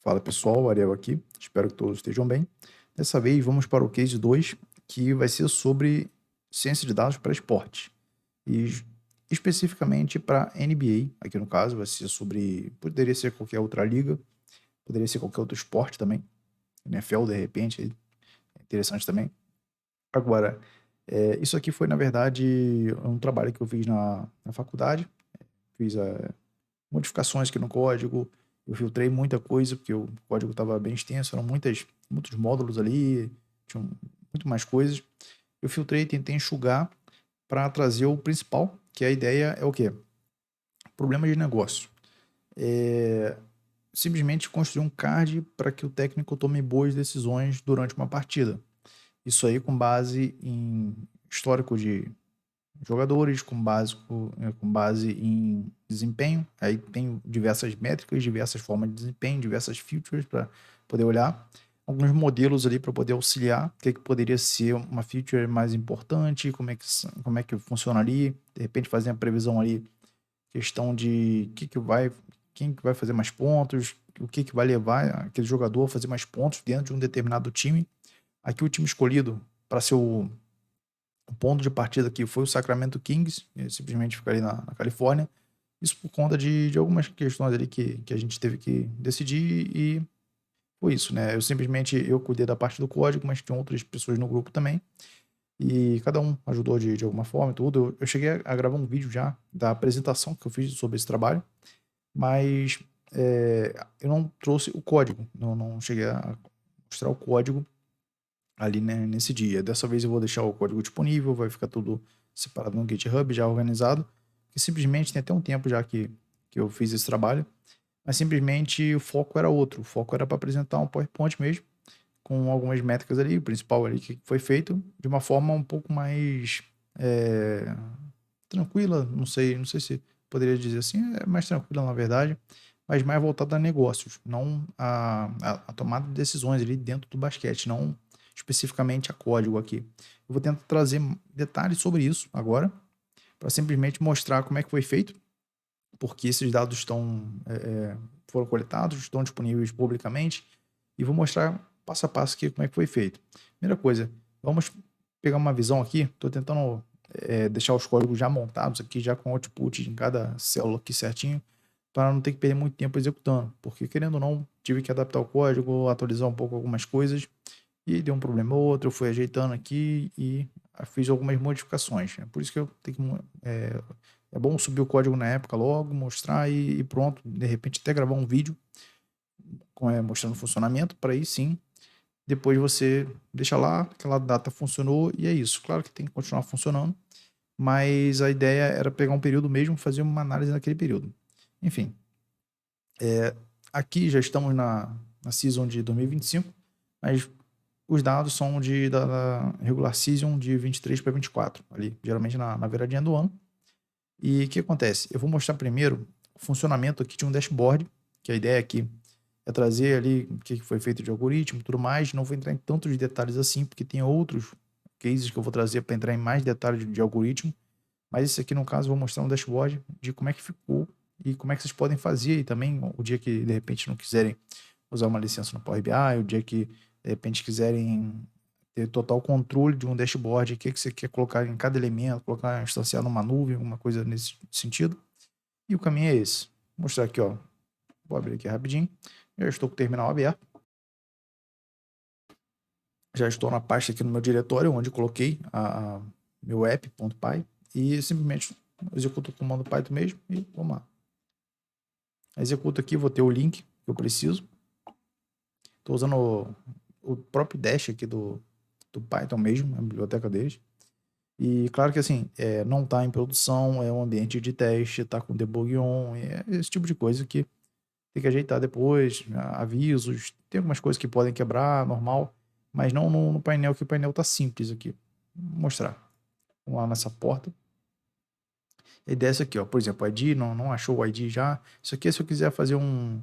Fala pessoal, Ariel aqui, espero que todos estejam bem. Dessa vez vamos para o case 2, que vai ser sobre ciência de dados para esporte. E especificamente para NBA, aqui no caso, vai ser sobre. Poderia ser qualquer outra liga, poderia ser qualquer outro esporte também. NFL, de repente, é interessante também. Agora, isso aqui foi, na verdade, um trabalho que eu fiz na faculdade. Fiz modificações aqui no código, eu filtrei muita coisa, porque o código estava bem extenso, eram muitos módulos ali, tinham muito mais coisas. Eu filtrei, tentei enxugar para trazer o principal, que a ideia é o quê? Problema de negócio. É simplesmente construir um card para que o técnico tome boas decisões durante uma partida. Isso aí com base em histórico de jogadores, com base em desempenho. Aí tem diversas métricas, diversas formas de desempenho, diversas features para poder olhar. Alguns modelos ali para poder auxiliar o que poderia ser uma feature mais importante, como é que funcionaria. De repente fazer a previsão ali, questão de quem que vai fazer mais pontos, o que vai levar aquele jogador a fazer mais pontos dentro de um determinado time. Aqui o time escolhido para ser o ponto de partida aqui foi o Sacramento Kings, simplesmente fica ali na Califórnia. Isso por conta de algumas questões ali que a gente teve que decidir e foi isso, né? Eu cuidei da parte do código, mas tinha outras pessoas no grupo também. E cada um ajudou de alguma forma e tudo. Eu cheguei a gravar um vídeo já da apresentação que eu fiz sobre esse trabalho, mas eu não trouxe o código, não cheguei a mostrar o código ali, né, nesse dia. Dessa vez eu vou deixar o código disponível, vai ficar tudo separado no GitHub, já organizado, que simplesmente tem até um tempo já que eu fiz esse trabalho, mas simplesmente o foco era outro, o foco era para apresentar um PowerPoint mesmo, com algumas métricas ali, o principal ali que foi feito, de uma forma um pouco mais é, tranquila, não sei se poderia dizer assim, é mais tranquila na verdade, mas mais voltada a negócios, não a tomada de decisões ali dentro do basquete, não especificamente a código aqui. Eu vou tentar trazer detalhes sobre isso agora, para simplesmente mostrar como é que foi feito, porque esses dados foram coletados, estão disponíveis publicamente, e vou mostrar passo a passo aqui como é que foi feito. Primeira coisa, vamos pegar uma visão aqui, estou tentando deixar os códigos já montados aqui, já com output em cada célula aqui certinho, para não ter que perder muito tempo executando, porque querendo ou não, tive que adaptar o código, atualizar um pouco algumas coisas, e deu um problema ou outro, eu fui ajeitando aqui e fiz algumas modificações. É por isso que eu tenho que. É bom subir o código na época logo, mostrar e pronto. De repente até gravar um vídeo mostrando o funcionamento, para aí sim, depois você deixa lá, aquela data funcionou e é isso. Claro que tem que continuar funcionando, mas a ideia era pegar um período mesmo e fazer uma análise naquele período. Enfim, aqui já estamos na season de 2025, mas os dados são da regular season de 23 para 24, ali, geralmente na viradinha do ano. E o que acontece? Eu vou mostrar primeiro o funcionamento aqui de um dashboard, que a ideia aqui é trazer ali o que foi feito de algoritmo e tudo mais. Não vou entrar em tantos detalhes assim, porque tem outros cases que eu vou trazer para entrar em mais detalhes de algoritmo. Mas esse aqui, no caso, eu vou mostrar um dashboard de como é que ficou e como é que vocês podem fazer. E também o dia que, de repente, não quiserem usar uma licença no Power BI, o dia que, de repente, quiserem ter total controle de um dashboard, o que você quer colocar em cada elemento, colocar, instanciar numa nuvem, alguma coisa nesse sentido. E o caminho é esse. Vou mostrar aqui, ó. Vou abrir aqui rapidinho. Já estou com o terminal aberto. Já estou na pasta aqui no meu diretório, onde coloquei meu app.py e simplesmente executo o comando Python mesmo e vamos lá. Executo aqui, vou ter o link que eu preciso. Estou usando o próprio Dash aqui do Python mesmo, a biblioteca deles. E claro que assim, não está em produção, é um ambiente de teste, está com debug on, é esse tipo de coisa que tem que ajeitar depois, avisos, tem algumas coisas que podem quebrar, normal, mas não no painel, que o painel está simples aqui. Vou mostrar. Vamos lá nessa porta. A ideia é essa aqui, ó. Por exemplo, o ID, não achou o ID já. Isso aqui, se eu quiser fazer um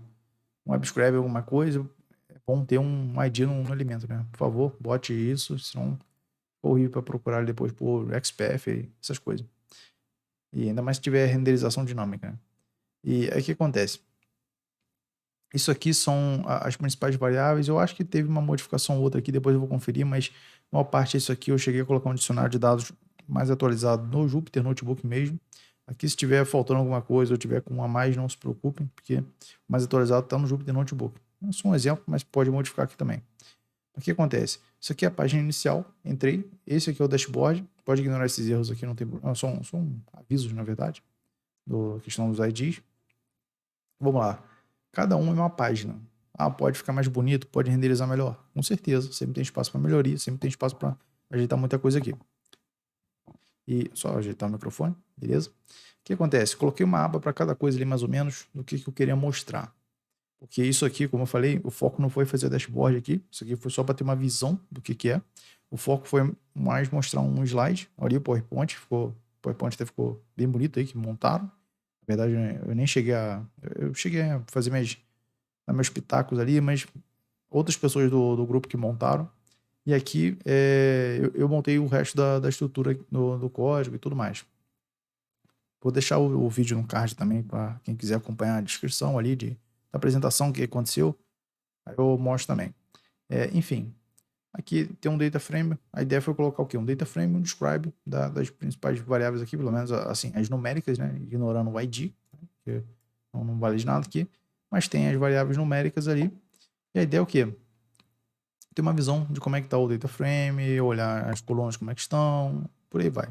web scrape, alguma coisa, é bom ter um ID no elemento, né? Por favor, bote isso, senão corri para procurar depois por XPath, essas coisas. E ainda mais se tiver renderização dinâmica, né? E aí o que acontece? Isso aqui são as principais variáveis. Eu acho que teve uma modificação ou outra aqui, depois eu vou conferir, mas a maior parte disso aqui eu cheguei a colocar um dicionário de dados mais atualizado no Jupyter Notebook mesmo. Aqui, se tiver faltando alguma coisa ou tiver com um a mais, não se preocupem, porque o mais atualizado está no Jupyter Notebook. É só um exemplo, mas pode modificar aqui também. O que acontece? Isso aqui é a página inicial, entrei. Esse aqui é o dashboard. Pode ignorar esses erros aqui, não tem problema. São avisos, na verdade, da questão dos IDs. Vamos lá. Cada um é uma página. Ah, pode ficar mais bonito, pode renderizar melhor. Com certeza. Sempre tem espaço para melhoria, sempre tem espaço para ajeitar muita coisa aqui. E só ajeitar o microfone, beleza? O que acontece? Coloquei uma aba para cada coisa ali, mais ou menos, do que eu queria mostrar. Porque isso aqui, como eu falei, o foco não foi fazer dashboard aqui. Isso aqui foi só para ter uma visão do que é. O foco foi mais mostrar um slide. Ali o PowerPoint ficou... O PowerPoint até ficou bem bonito aí, que montaram. Na verdade, eu nem cheguei a... Eu cheguei a fazer meus pitacos ali, mas outras pessoas do grupo que montaram. E aqui eu montei o resto da estrutura do código e tudo mais. Vou deixar o vídeo no card também para quem quiser acompanhar a descrição ali da apresentação que aconteceu. Aí eu mostro também. Enfim, aqui tem um data frame. A ideia foi colocar o quê? Um data frame, um describe das principais variáveis aqui, pelo menos assim, as numéricas, né? Ignorando o ID, né? Que não vale de nada aqui. Mas tem as variáveis numéricas ali. E a ideia é o quê? Ter uma visão de como é que está o data frame, olhar as colunas como é que estão, por aí vai.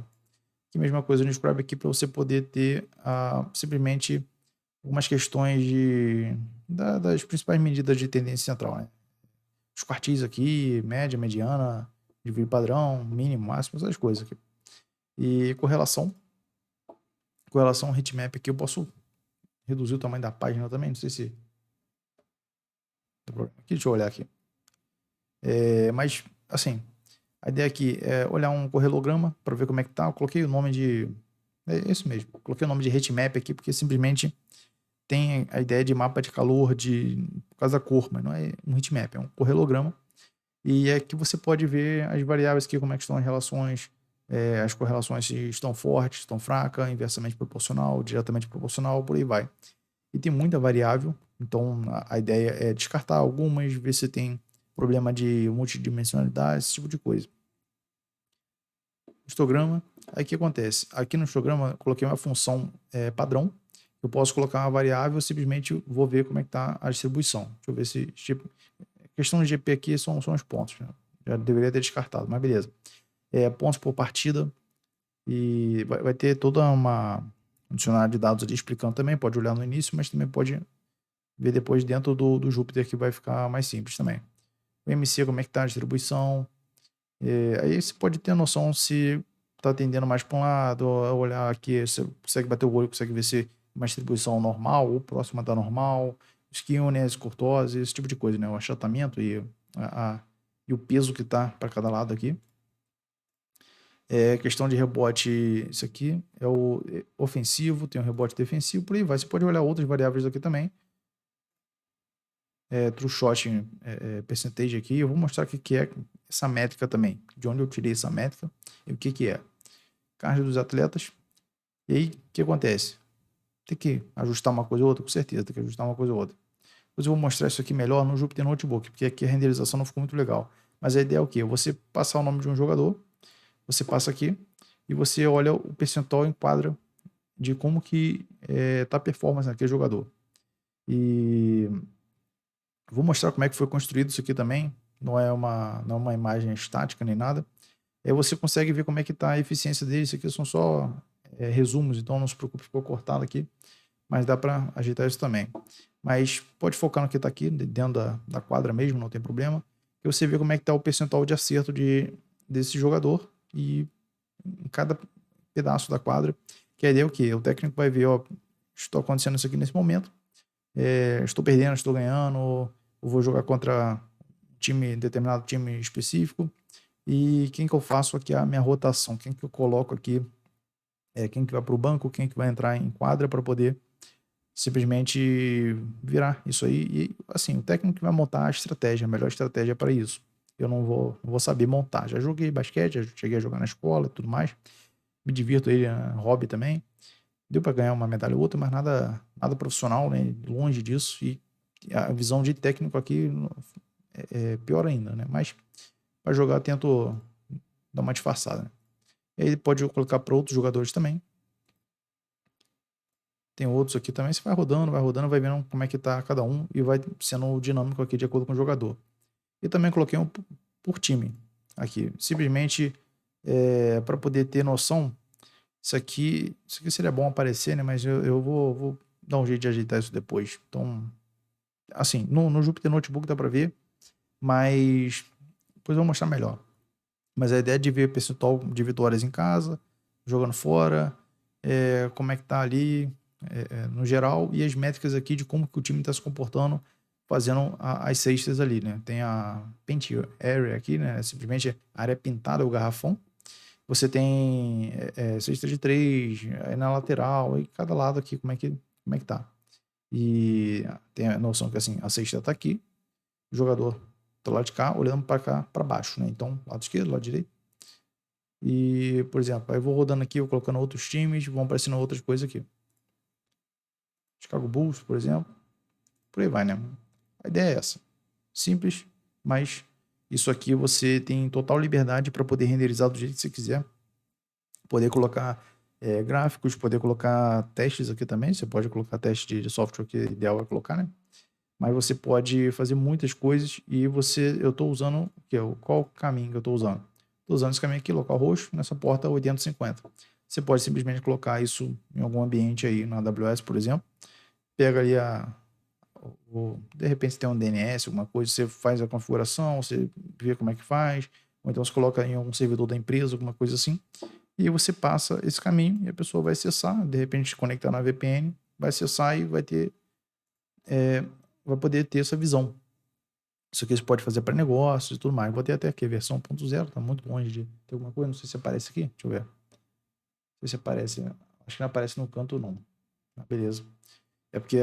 Que mesma coisa no Describe aqui para você poder ter simplesmente algumas questões das principais medidas de tendência central, né? Os quartis aqui, média, mediana, desvio padrão, mínimo, máximo, essas coisas aqui. E correlação ao heatmap aqui eu posso reduzir o tamanho da página também, não sei se... Aqui, deixa eu olhar aqui. Mas, assim, a ideia aqui é olhar um correlograma para ver como é que tá. Eu coloquei o nome de... É isso mesmo. Coloquei o nome de heatmap aqui porque simplesmente tem a ideia de mapa de calor por causa da cor, mas não é um heatmap, é um correlograma. E é que você pode ver as variáveis aqui, como é que estão as relações, as correlações se estão fortes, estão fracas, inversamente proporcional, diretamente proporcional, por aí vai. E tem muita variável, então a ideia é descartar algumas, ver se tem problema de multidimensionalidade, esse tipo de coisa. Histograma, aí o que acontece? Aqui no histograma eu coloquei uma função padrão, eu posso colocar uma variável, simplesmente vou ver como é que está a distribuição. Deixa eu ver se... Tipo, questão de GP aqui são os pontos, né? Já deveria ter descartado, mas beleza. Pontos por partida, e vai ter toda um dicionário de dados ali explicando também, pode olhar no início, mas também pode ver depois dentro do Jupyter, que vai ficar mais simples também. O MC, como é que está a distribuição, aí você pode ter noção se está tendendo mais para um lado, olhar aqui, você consegue bater o olho, consegue ver se uma distribuição normal ou próxima da normal, skewness, curtose, esse tipo de coisa, né? O achatamento e o peso que está para cada lado aqui. Questão de rebote, isso aqui é o ofensivo, tem um rebote defensivo, por aí vai. Você pode olhar outras variáveis aqui também. True shot, percentage aqui. Eu vou mostrar o que é essa métrica também, de onde eu tirei essa métrica e o que é. Carga dos atletas. E aí, o que acontece? Tem que ajustar uma coisa ou outra? Com certeza, tem que ajustar uma coisa ou outra. Depois eu vou mostrar isso aqui melhor no Jupyter Notebook, porque aqui a renderização não ficou muito legal. Mas a ideia é o quê? Você passar o nome de um jogador, você passa aqui e você olha o percentual em quadra de como que tá a performance naquele jogador. E vou mostrar como é que foi construído isso aqui também. Não é uma imagem estática nem nada. Aí você consegue ver como é que está a eficiência dele. Isso aqui são só resumos, então não se preocupe, ficou cortado aqui. Mas dá para ajeitar isso também. Mas pode focar no que está aqui, dentro da quadra mesmo, não tem problema. E você vê como é que está o percentual de acerto desse jogador e em cada pedaço da quadra. Que a ideia é o quê? O técnico vai ver, ó, estou acontecendo isso aqui nesse momento, estou perdendo, estou ganhando, ou vou jogar contra determinado time específico, e quem que eu faço aqui a minha rotação, quem que eu coloco aqui, quem que vai para o banco, quem que vai entrar em quadra para poder simplesmente virar isso aí. E assim, o técnico que vai montar a estratégia, a melhor estratégia para isso. Eu não vou saber montar. Já joguei basquete, já cheguei a jogar na escola e tudo mais. Me divirto aí, hobby também. Deu para ganhar uma medalha ou outra, mas nada profissional, né? Longe disso. E A visão de técnico aqui é pior ainda, né? Mas para jogar eu tento dar uma disfarçada, né? E aí pode colocar para outros jogadores também. Tem outros aqui também, você vai rodando, vai vendo como é que tá cada um e vai sendo dinâmico aqui de acordo com o jogador. E também coloquei um por time aqui, simplesmente para poder ter noção. Isso aqui seria bom aparecer, né? Mas eu vou dar um jeito de ajeitar isso depois. Então, assim, no Jupyter Notebook dá para ver, mas depois eu vou mostrar melhor. Mas a ideia é de ver percentual de vitórias em casa, jogando fora, como é que tá ali no geral, e as métricas aqui de como que o time está se comportando fazendo as cestas ali, né? Tem a paint area aqui, né? Simplesmente a área pintada, o garrafão. Você tem cesta de 3, aí na lateral, e cada lado aqui, como é que tá. E tem a noção que assim, a cesta tá aqui, o jogador do lado de cá, olhando para cá, para baixo, né? Então, lado esquerdo, lado direito. E, por exemplo, aí eu vou rodando aqui, vou colocando outros times, vão aparecendo outras coisas aqui. Chicago Bulls, por exemplo. Por aí vai, né? A ideia é essa. Simples, mas isso aqui você tem total liberdade para poder renderizar do jeito que você quiser. Poder colocar gráficos, poder colocar testes aqui também. Você pode colocar teste de software que é ideal é colocar, né? Mas você pode fazer muitas coisas e eu estou usando, qual caminho que eu estou usando? Estou usando esse caminho aqui, local host, nessa porta 8050. Você pode simplesmente colocar isso em algum ambiente aí, na AWS, por exemplo. Pega ali de repente você tem um DNS, alguma coisa, você faz a configuração, você vê como é que faz, ou então você coloca em algum servidor da empresa, alguma coisa assim, e aí você passa esse caminho e a pessoa vai acessar, de repente conectar na VPN, vai acessar e vai poder ter essa visão. Isso aqui você pode fazer para negócios e tudo mais. Vou ter até aqui a versão 1.0, tá muito longe de ter alguma coisa, não sei se aparece aqui, deixa eu ver. Não sei se aparece, acho que não aparece no canto não. Beleza. É porque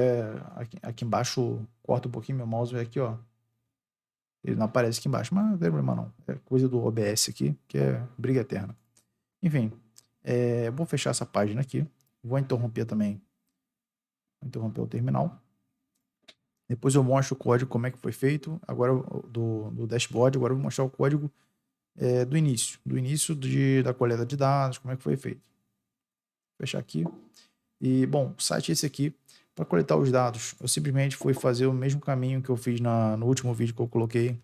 aqui embaixo corta um pouquinho meu mouse, é aqui, ó. Ele não aparece aqui embaixo, mas não tem problema não. É coisa do OBS aqui, que é briga eterna. Enfim, vou fechar essa página aqui. Vou interromper também. Vou interromper o terminal. Depois eu mostro o código, como é que foi feito. Agora do dashboard, agora eu vou mostrar o código do início. Do início da coleta de dados, como é que foi feito. Vou fechar aqui. E, bom, o site é esse aqui. Para coletar os dados, eu simplesmente fui fazer o mesmo caminho que eu fiz no último vídeo que eu coloquei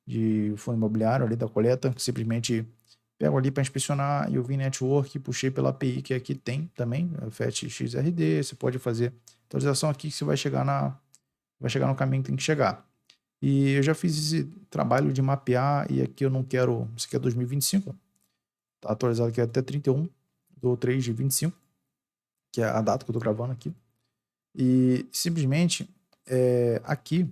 de fundo imobiliário ali da coleta. Simplesmente pego ali para inspecionar e eu vim network, puxei pela API que aqui tem também, FetXRD. Você pode fazer atualização aqui que você vai chegar no caminho que tem que chegar. E eu já fiz esse trabalho de mapear e aqui eu não quero, isso aqui é 2025, tá atualizado aqui até 31/3/25, que é a data que eu tô gravando aqui. E simplesmente aqui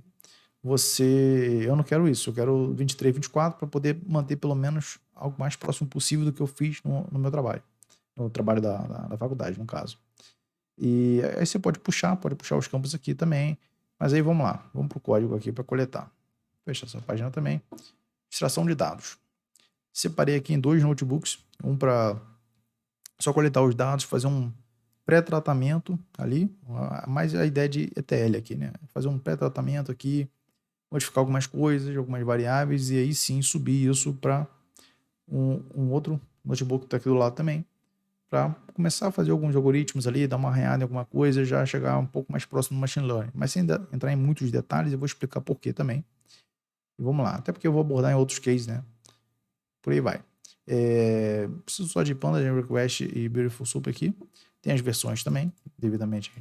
eu não quero isso, eu quero 23, 24 para poder manter pelo menos algo mais próximo possível do que eu fiz no meu trabalho, no trabalho da faculdade, no caso. E aí você pode puxar os campos aqui também, mas aí vamos lá, vamos para o código aqui para coletar. Fecha essa página também. Extração de dados. Separei aqui em 2 notebooks, um para só coletar os dados, fazer um pré-tratamento ali, mais a ideia de ETL aqui, né? Fazer um pré-tratamento aqui, modificar algumas coisas, algumas variáveis, e aí sim subir isso para um outro notebook que está aqui do lado também, para começar a fazer alguns algoritmos ali, dar uma arranhada em alguma coisa, já chegar um pouco mais próximo do machine learning. Mas sem entrar em muitos detalhes, eu vou explicar por quê também. E vamos lá, até porque eu vou abordar em outros cases, né? Por aí vai. Preciso só de Panda, Request e Beautiful Soup aqui. Tem as versões também, devidamente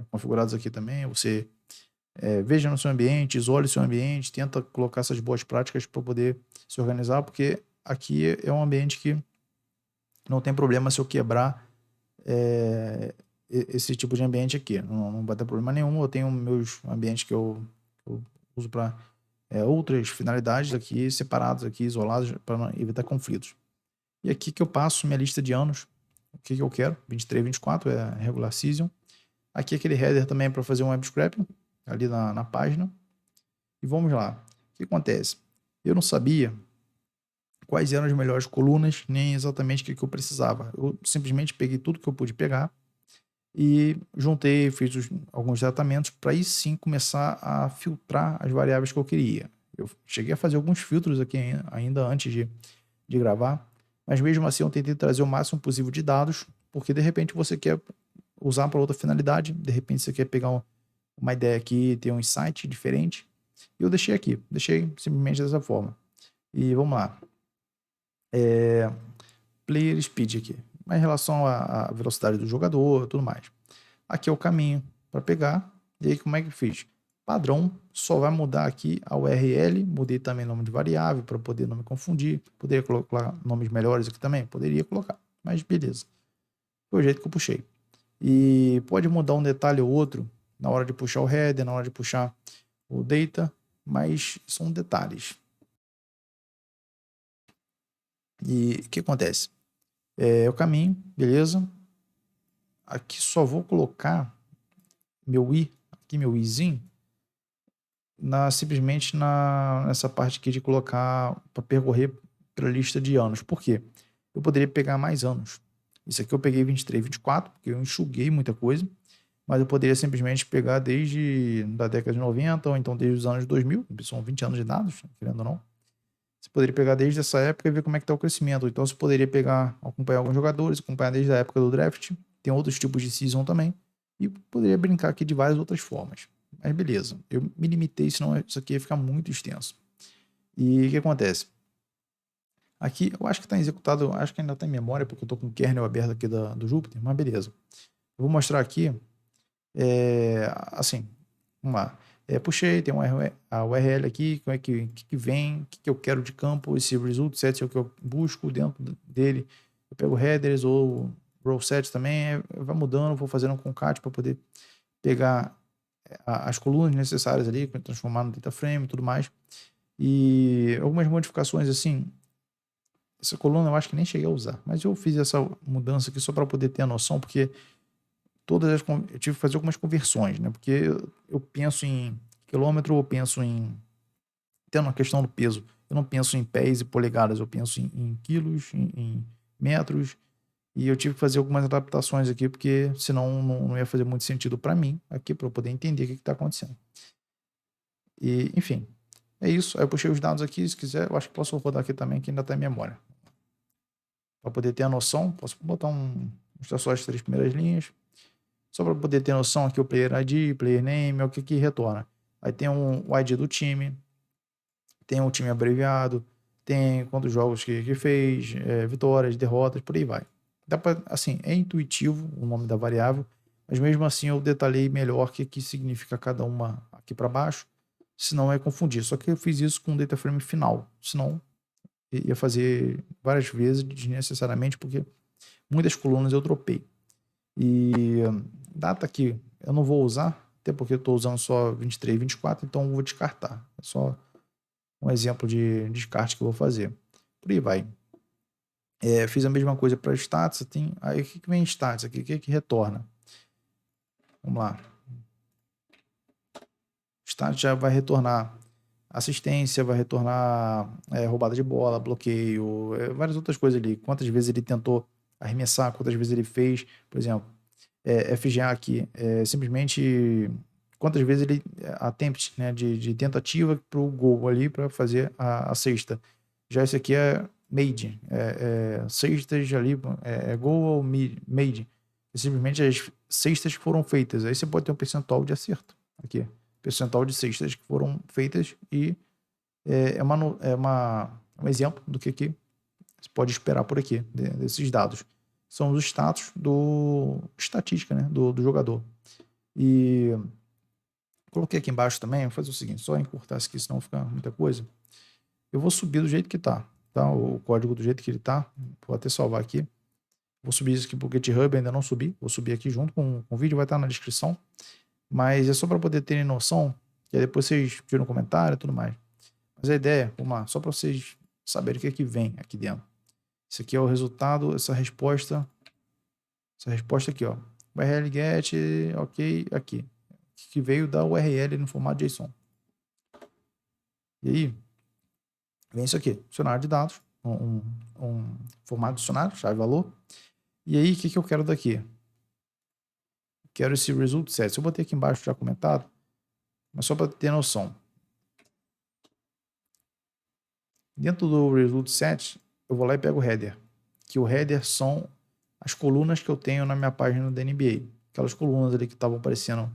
configuradas aqui também. Você veja no seu ambiente, isole o seu ambiente, tenta colocar essas boas práticas para poder se organizar, porque aqui é um ambiente que não tem problema se eu quebrar esse tipo de ambiente aqui. Não vai ter problema nenhum. Eu tenho meus ambientes que eu uso para outras finalidades aqui, separados aqui, isolados, para evitar conflitos. E aqui que eu passo minha lista de anos, o que eu quero, 23, 24, é regular season. Aqui aquele header também para fazer um web scraping, ali na página. E vamos lá. O que acontece? Eu não sabia quais eram as melhores colunas, nem exatamente o que eu precisava. Eu simplesmente peguei tudo que eu pude pegar e juntei, fiz alguns tratamentos para aí sim começar a filtrar as variáveis que eu queria. Eu cheguei a fazer alguns filtros aqui ainda antes de gravar, mas mesmo assim eu tentei trazer o máximo possível de dados, porque de repente você quer usar para outra finalidade, de repente você quer pegar uma ideia aqui, ter um insight diferente, e eu deixei aqui, deixei simplesmente dessa forma. E vamos lá. Player speed aqui, mas em relação à velocidade do jogador, tudo mais. Aqui é o caminho para pegar. E aí como é que fiz? Padrão, só vai mudar aqui a URL, mudei também nome de variável para poder não me confundir. Poderia colocar nomes melhores aqui também? Poderia colocar, mas beleza. Foi o jeito que eu puxei. E pode mudar um detalhe ou outro na hora de puxar o header, na hora de puxar o data, mas são detalhes. E o que acontece? É o caminho, beleza? Aqui só vou colocar meu i, aqui meu izinho, simplesmente nessa parte aqui de colocar para percorrer pela lista de anos. Por quê? Eu poderia pegar mais anos. Isso aqui eu peguei 23, 24, porque eu enxuguei muita coisa, mas eu poderia simplesmente pegar desde da década de 90, ou então desde os anos 2000, são 20 anos de dados, querendo ou não. Você poderia pegar desde essa época e ver como é que está o crescimento. Então você poderia pegar, acompanhar alguns jogadores, acompanhar desde a época do draft, tem outros tipos de season também, e poderia brincar aqui de várias outras formas. Mas beleza, eu me limitei, senão isso aqui ia ficar muito extenso. E o que acontece? Aqui eu acho que está executado, acho que ainda está em memória, porque eu estou com o kernel aberto aqui do Jupyter, mas beleza. Eu vou mostrar aqui, assim, vamos lá. Puxei, tem a URL aqui, como é que vem, o que eu quero de campo, esse result set é o que eu busco dentro dele. Eu pego headers ou row set também, vai mudando, vou fazendo um concat para poder pegar as colunas necessárias ali, transformar no data frame e tudo mais. E algumas modificações assim, essa coluna eu acho que nem cheguei a usar, mas eu fiz essa mudança aqui só para poder ter a noção, porque eu tive que fazer algumas conversões, né? Porque eu penso em quilômetro, eu penso em, tendo a questão do peso, eu não penso em pés e polegadas, eu penso em quilos, em metros, e eu tive que fazer algumas adaptações aqui, porque senão não ia fazer muito sentido para mim aqui, para eu poder entender o que está acontecendo. E, enfim, é isso. Aí eu puxei os dados aqui, se quiser, eu acho que posso rodar aqui também, que ainda está em memória. Para poder ter a noção, posso botar mostrar só as 3 primeiras linhas, só para poder ter noção aqui o player ID, player name, é o que retorna. Aí tem o ID do time, tem o time abreviado, tem quantos jogos que fez, vitórias, derrotas, por aí vai. Dá pra, assim, é intuitivo o nome da variável, mas mesmo assim eu detalhei melhor o que significa cada uma aqui para baixo, senão é confundir. Só que eu fiz isso com o data frame final, senão ia fazer várias vezes desnecessariamente, porque muitas colunas eu dropei. E data aqui eu não vou usar, até porque eu estou usando só 23, 24, então eu vou descartar. É só um exemplo de descarte que eu vou fazer. Por aí vai. Fiz a mesma coisa para status. Aí o que vem em status aqui? O que retorna? Vamos lá. Status já vai retornar assistência, vai retornar roubada de bola, bloqueio, várias outras coisas ali. Quantas vezes ele tentou arremessar, quantas vezes ele fez, por exemplo, FGA aqui, simplesmente quantas vezes ele attempt, né, de tentativa para o gol ali para fazer a cesta. Já esse aqui é made, cestas ali, gol ou made. Simplesmente as cestas que foram feitas. Aí você pode ter um percentual de acerto aqui, percentual de cestas que foram feitas e um exemplo do que você pode esperar por aqui, desses dados. São os status estatística, né, do jogador. E coloquei aqui embaixo também, vou fazer o seguinte, só encurtar isso aqui, senão fica muita coisa. Eu vou subir do jeito que tá? O código do jeito que ele tá. Vou até salvar aqui. Vou subir isso aqui pro GitHub, ainda não subi. Vou subir aqui junto com o vídeo, vai estar na descrição. Mas é só para poder terem noção, que aí depois vocês tiram um comentário e tudo mais. Mas a ideia, vamos lá, só para vocês saberem o que vem aqui dentro. Isso aqui é o resultado, essa resposta aqui, ó. URL get, ok, aqui. Que veio da URL no formato JSON. E aí, vem isso aqui, dicionário de dados, um formato de dicionário, chave valor. E aí, o que eu quero daqui? quero esse result set. Eu botei aqui embaixo já comentado, mas só para ter noção. Dentro do result set, eu vou lá e pego o header, que o header são as colunas que eu tenho na minha página da NBA. Aquelas colunas ali que estavam aparecendo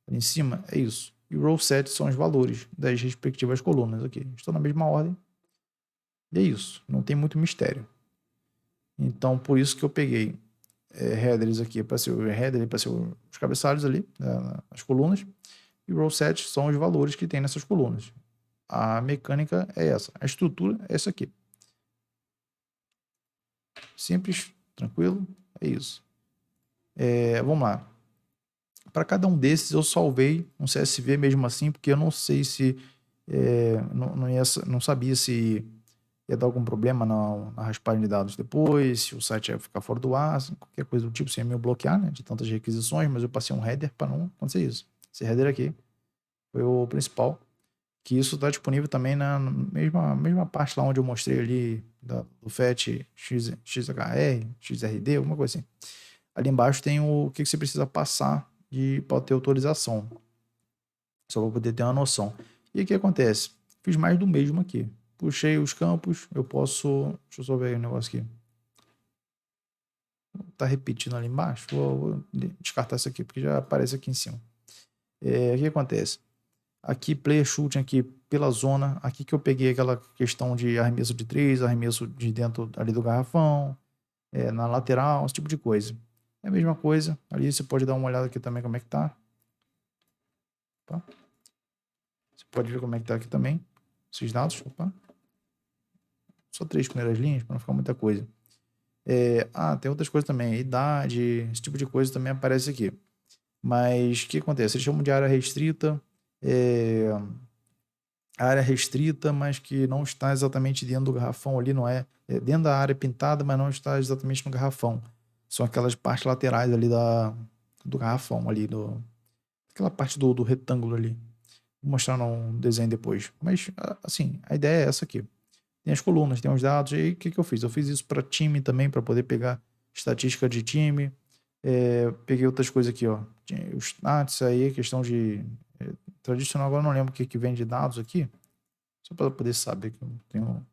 ali em cima, é isso. E o row set são os valores das respectivas colunas aqui. Estão na mesma ordem. E é isso. Não tem muito mistério. Então, por isso que eu peguei headers aqui para ser o header, para ser os cabeçalhos ali, as colunas. E row set são os valores que tem nessas colunas. A mecânica é essa. A estrutura é essa aqui. Simples, tranquilo, é isso. Vamos lá. Para cada um desses eu salvei um CSV mesmo assim, porque eu não sei se não sabia se ia dar algum problema na raspagem de dados depois, se o site ia ficar fora do ar, qualquer coisa do tipo, sem me bloquear, né, de tantas requisições, mas eu passei um header para não acontecer isso. Esse header aqui foi o principal, que isso está disponível também na mesma parte lá onde eu mostrei ali do FET XHR, XRD, alguma coisa assim. Ali embaixo tem o que você precisa passar para ter autorização, só para poder ter uma noção. E o que acontece? Fiz mais do mesmo aqui. Puxei os campos, eu posso... Deixa eu só ver o negócio aqui. Tá repetindo ali embaixo? Vou descartar isso aqui, porque já aparece aqui em cima. O que acontece? Aqui, player shooting aqui pela zona. Aqui que eu peguei aquela questão de arremesso de 3, arremesso de dentro ali do garrafão, na lateral, esse tipo de coisa. É a mesma coisa. Ali você pode dar uma olhada aqui também como é que tá. Opa. Você pode ver como é que tá aqui também. Esses dados. Opa. Só 3 primeiras linhas, para não ficar muita coisa. Tem outras coisas também. Idade, esse tipo de coisa também aparece aqui. Mas o que acontece? Eles chamam de área restrita. Área restrita, mas que não está exatamente dentro do garrafão ali, não é dentro da área pintada, mas não está exatamente no garrafão. São aquelas partes laterais ali do garrafão, ali, aquela parte do retângulo ali. Vou mostrar no desenho depois. Mas, assim, a ideia é essa aqui. Tem as colunas, tem os dados, e aí o que eu fiz? Eu fiz isso para time também, para poder pegar estatística de time. Peguei outras coisas aqui, ó. Os stats aí, questão de... tradicional, agora eu não lembro o que vem de dados aqui. Só para poder saber que eu tenho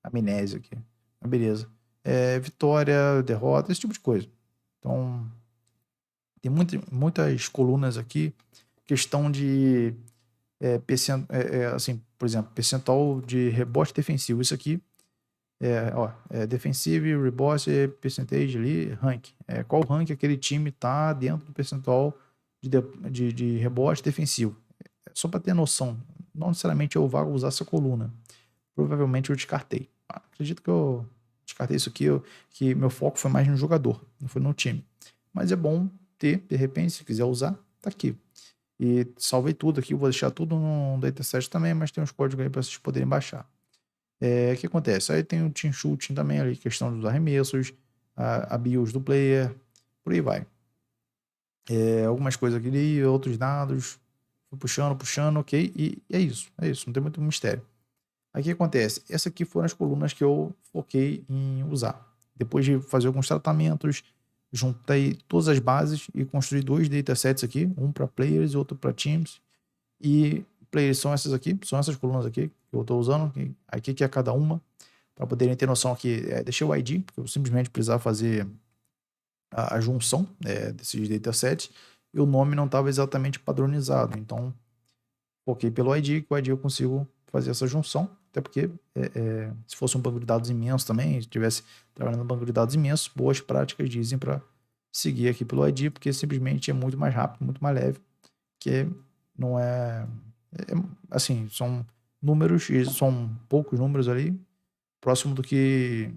amnésia aqui. Mas beleza. Vitória, derrota, esse tipo de coisa. Então, tem muitas colunas aqui. Questão de... assim, por exemplo, percentual de rebote defensivo. Isso aqui defensive, rebote, percentage ali, rank. Qual rank aquele time tá dentro do percentual de rebote defensivo. Só para ter noção. Não necessariamente eu vá usar essa coluna. Provavelmente eu descartei. Acredito que eu descartei isso aqui, que meu foco foi mais no jogador, não foi no time. Mas é bom ter, de repente, se quiser usar, tá aqui. E salvei tudo aqui, vou deixar tudo no dataset também, mas tem uns códigos aí para vocês poderem baixar. O que acontece? Aí tem o team shooting também ali, questão dos arremessos, a BIOS do player, por aí vai. Algumas coisas aqui, outros dados, puxando, ok, e é isso, não tem muito mistério. Aí o que acontece? Essas aqui foram as colunas que eu foquei em usar. Depois de fazer alguns tratamentos, juntei todas as bases e construí 2 datasets aqui, um para players e outro para teams. E players são essas aqui, são essas colunas aqui que eu estou usando, aqui que é cada uma, para poderem ter noção aqui. Deixei o ID, porque eu simplesmente precisava fazer a junção desses datasets, e o nome não estava exatamente padronizado, então foquei pelo ID, que o ID eu consigo fazer essa junção, até porque se fosse um banco de dados imenso também, se estivesse trabalhando no banco de dados imenso, boas práticas dizem para seguir aqui pelo ID, porque simplesmente é muito mais rápido, muito mais leve, que não assim, são números, e são poucos números ali, próximo do que,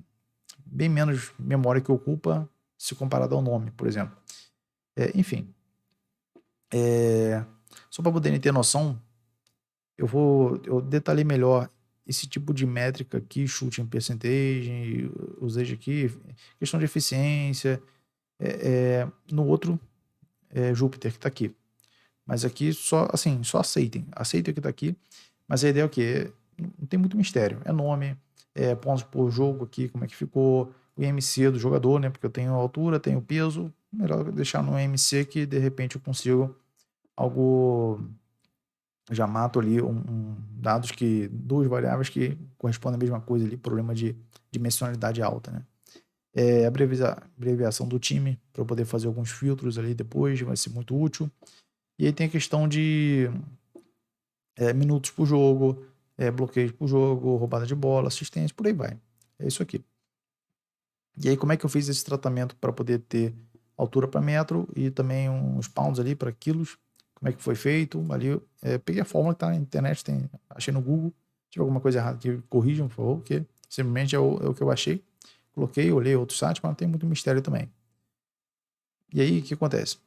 bem menos memória que ocupa se comparado ao nome, por exemplo. Enfim, só para poderem ter noção, eu detalhei melhor esse tipo de métrica aqui, chute em percentage, usei aqui, questão de eficiência, no outro Júpiter que está aqui. Mas aqui só aceitem o que está aqui, mas a ideia é o quê? Não tem muito mistério, é nome, pontos por jogo aqui, como é que ficou, o IMC do jogador, né, porque eu tenho altura, tenho peso, melhor deixar no MC que de repente eu consigo algo, já mato ali dados que, duas variáveis que correspondem à mesma coisa ali, problema de dimensionalidade alta, né? Abreviação do time, para eu poder fazer alguns filtros ali depois, vai ser muito útil. E aí tem a questão de minutos por jogo, bloqueio por jogo, roubada de bola, assistência, por aí vai. É isso aqui. E aí como é que eu fiz esse tratamento para poder ter altura para metro e também uns pounds ali para quilos? Como é que foi feito? Ali peguei a fórmula que tá na internet, achei no Google. Se tiver alguma coisa errada aqui, corrijam, por favor, porque simplesmente é o que eu achei. Coloquei, olhei outros sites, mas não tem muito mistério também. E aí, o que acontece?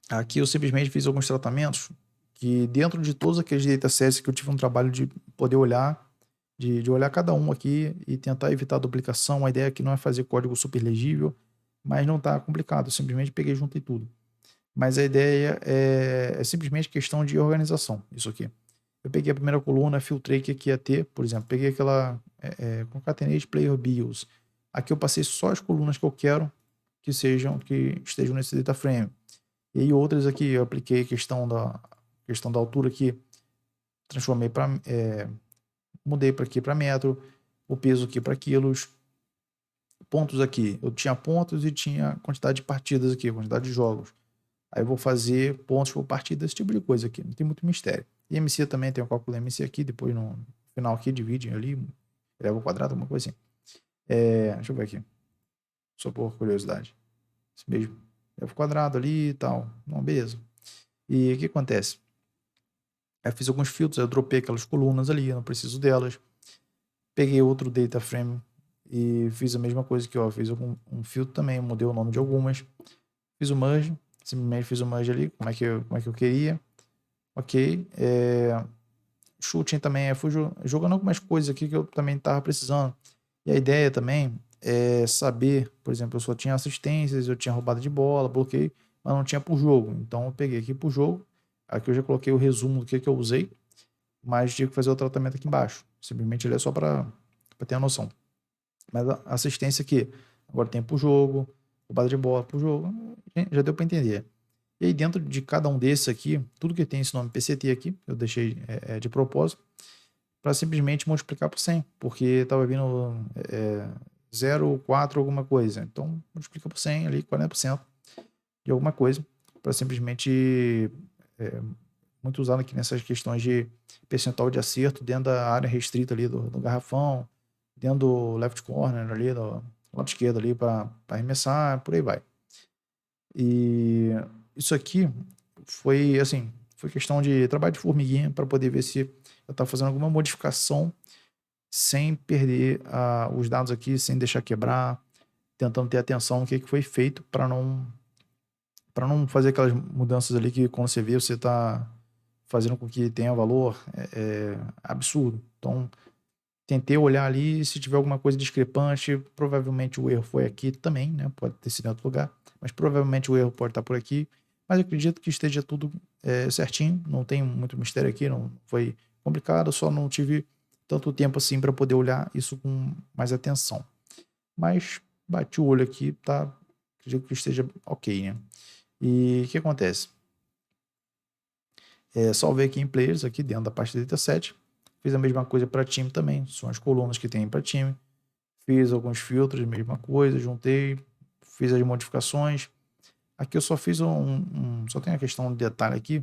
Aqui eu simplesmente fiz alguns tratamentos que dentro de todos aqueles datasets que eu tive um trabalho de poder olhar, de olhar cada um aqui e tentar evitar a duplicação. A ideia aqui não é fazer código super legível, mas não está complicado. Eu simplesmente peguei e juntei tudo. Mas a ideia é simplesmente questão de organização, isso aqui. Eu peguei a primeira coluna, filtrei o que ia ter, por exemplo, peguei aquela concatenate player bills. Aqui eu passei só as colunas que eu quero que estejam nesse data frame. E aí outras aqui eu apliquei questão da altura aqui, transformei para mudei para aqui para metro, o peso aqui para quilos, pontos aqui. Eu tinha pontos e tinha quantidade de partidas aqui, quantidade de jogos. Aí eu vou fazer pontos por partida, esse tipo de coisa aqui, não tem muito mistério. E MC também tem o cálculo MC aqui, depois no final aqui divide ali, eleva ao quadrado, alguma coisa assim. Deixa eu ver aqui, só por curiosidade. Esse mesmo, eleva ao quadrado ali e tal. Não, beleza. E o que acontece? Eu fiz alguns filtros, eu dropei aquelas colunas ali, eu não preciso delas. Peguei outro data frame e fiz a mesma coisa aqui, ó. Fiz um filtro também, mudei o nome de algumas. Fiz o merge, simplesmente fiz o merge ali, como é que eu queria. Ok. Shooting também, fui jogando algumas coisas aqui que eu também estava precisando. E a ideia também é saber, por exemplo, eu só tinha assistências, eu tinha roubada de bola, bloqueio, mas não tinha por jogo. Então eu peguei aqui por jogo. Aqui eu já coloquei o resumo do que eu usei, mas tive que fazer o tratamento aqui embaixo. Simplesmente ele é só para ter a noção. Mas a assistência aqui, agora tem por jogo, roubada de bola por jogo, já deu para entender. E aí dentro de cada um desses aqui, tudo que tem esse nome PCT aqui, eu deixei de propósito, para simplesmente multiplicar por 100, porque estava vindo 0, 4, alguma coisa. Então multiplica por 100 ali, 40% de alguma coisa, para simplesmente muito usado aqui nessas questões de percentual de acerto dentro da área restrita ali do garrafão, dentro do left corner ali, do lado esquerdo ali para arremessar, por aí vai. E isso aqui foi assim, foi questão de trabalho de formiguinha para poder ver se eu estava fazendo alguma modificação sem perder os dados aqui, sem deixar quebrar, tentando ter atenção no que foi feito para não fazer aquelas mudanças ali que quando você vê você está fazendo com que tenha valor absurdo. Então tentei olhar ali, se tiver alguma coisa discrepante, provavelmente o erro foi aqui também, né? Pode ter sido em outro lugar, mas provavelmente o erro pode estar por aqui. Mas eu acredito que esteja tudo certinho, não tem muito mistério aqui, não foi complicado, só não tive tanto tempo assim para poder olhar isso com mais atenção. Mas bati o olho aqui, tá? Acredito que esteja ok, né? E o que acontece? Salvei aqui em players, aqui dentro da parte do dataset. Fiz a mesma coisa para time também, são as colunas que tem para time. Fiz alguns filtros, mesma coisa, juntei, fiz as modificações. Aqui eu só fiz só tem a questão de detalhe aqui,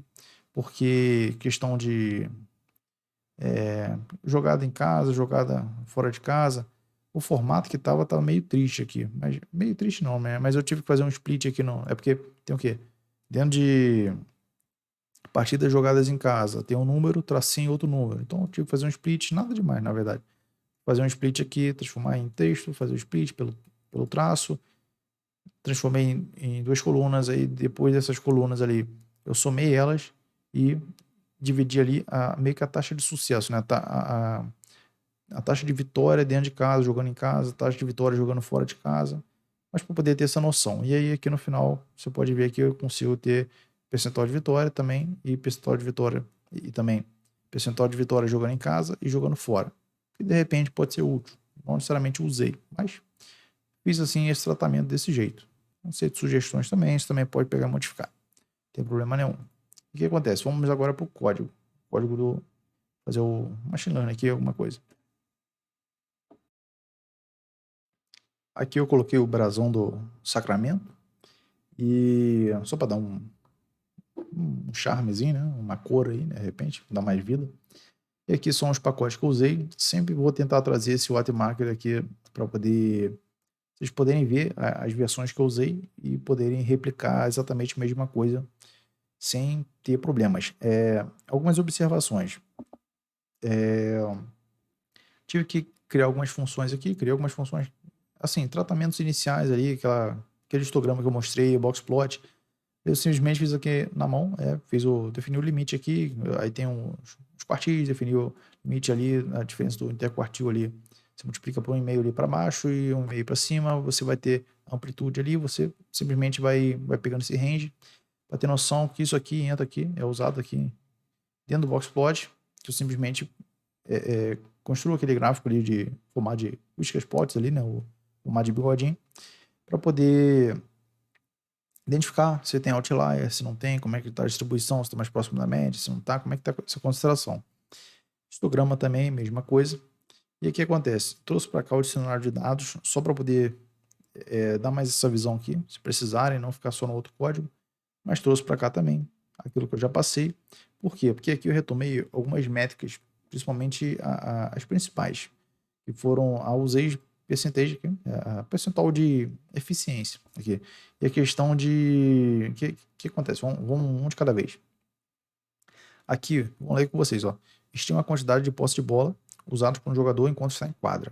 porque questão de jogada em casa, jogada fora de casa, o formato que tava meio triste aqui, mas meio triste não, né? Mas eu tive que fazer um split aqui, não, é porque tem o quê? Dentro de partidas jogadas em casa, tem um número, tracinho outro número, então eu tive que fazer um split, nada demais, na verdade. Fazer um split aqui, transformar em texto, fazer o split pelo traço, transformei em duas colunas, aí depois dessas colunas ali, eu somei elas e dividi ali meio que a taxa de sucesso, né? A taxa de vitória dentro de casa, jogando em casa, a taxa de vitória jogando fora de casa, mas para poder ter essa noção. E aí aqui no final, você pode ver que eu consigo ter percentual de vitória também e percentual de vitória e também percentual de vitória jogando em casa e jogando fora. E de repente pode ser útil. Não necessariamente usei, mas fiz assim esse tratamento desse jeito. Não sei de sugestões também, você também pode pegar e modificar. Não tem problema nenhum. O que acontece? Vamos agora para o código. Código do... fazer o machine learning aqui, alguma coisa. Aqui eu coloquei o brasão do Sacramento. E só para dar um charmezinho, né? Uma cor aí, né? De repente, dar mais vida. E aqui são os pacotes que eu usei. Sempre vou tentar trazer esse wattmarker aqui para poder vocês poderem ver as versões que eu usei e poderem replicar exatamente a mesma coisa sem ter problemas. Algumas observações. Tive que criar algumas funções aqui, criei algumas funções, assim, tratamentos iniciais ali, aquele histograma que eu mostrei, o boxplot. Eu simplesmente fiz aqui na mão, defini o limite aqui, aí tem os quartis, defini o limite ali, a diferença do interquartil ali, você multiplica por 1,5 ali para baixo e 1,5 para cima, você vai ter amplitude ali, você simplesmente vai pegando esse range, para ter noção que isso aqui entra aqui, é usado aqui dentro do boxplot, que eu simplesmente construo aquele gráfico ali de formato de whisker spots ali, né, o formato de bigodinho, para poder identificar se tem outlier, se não tem, como é que está a distribuição, se está mais próximo da média, se não está, como é que está essa concentração. Histograma também, mesma coisa. E aqui acontece, trouxe para cá o dicionário de dados, só para poder dar mais essa visão aqui, se precisarem, não ficar só no outro código, mas trouxe para cá também aquilo que eu já passei. Por quê? Porque aqui eu retomei algumas métricas, principalmente as principais, que foram a usage percentage aqui, a percentual de eficiência aqui. E a questão de... O que acontece? Vamos um de cada vez. Aqui, vamos ler com vocês, ó. Estima a quantidade de posse de bola usados por um jogador enquanto está em quadra.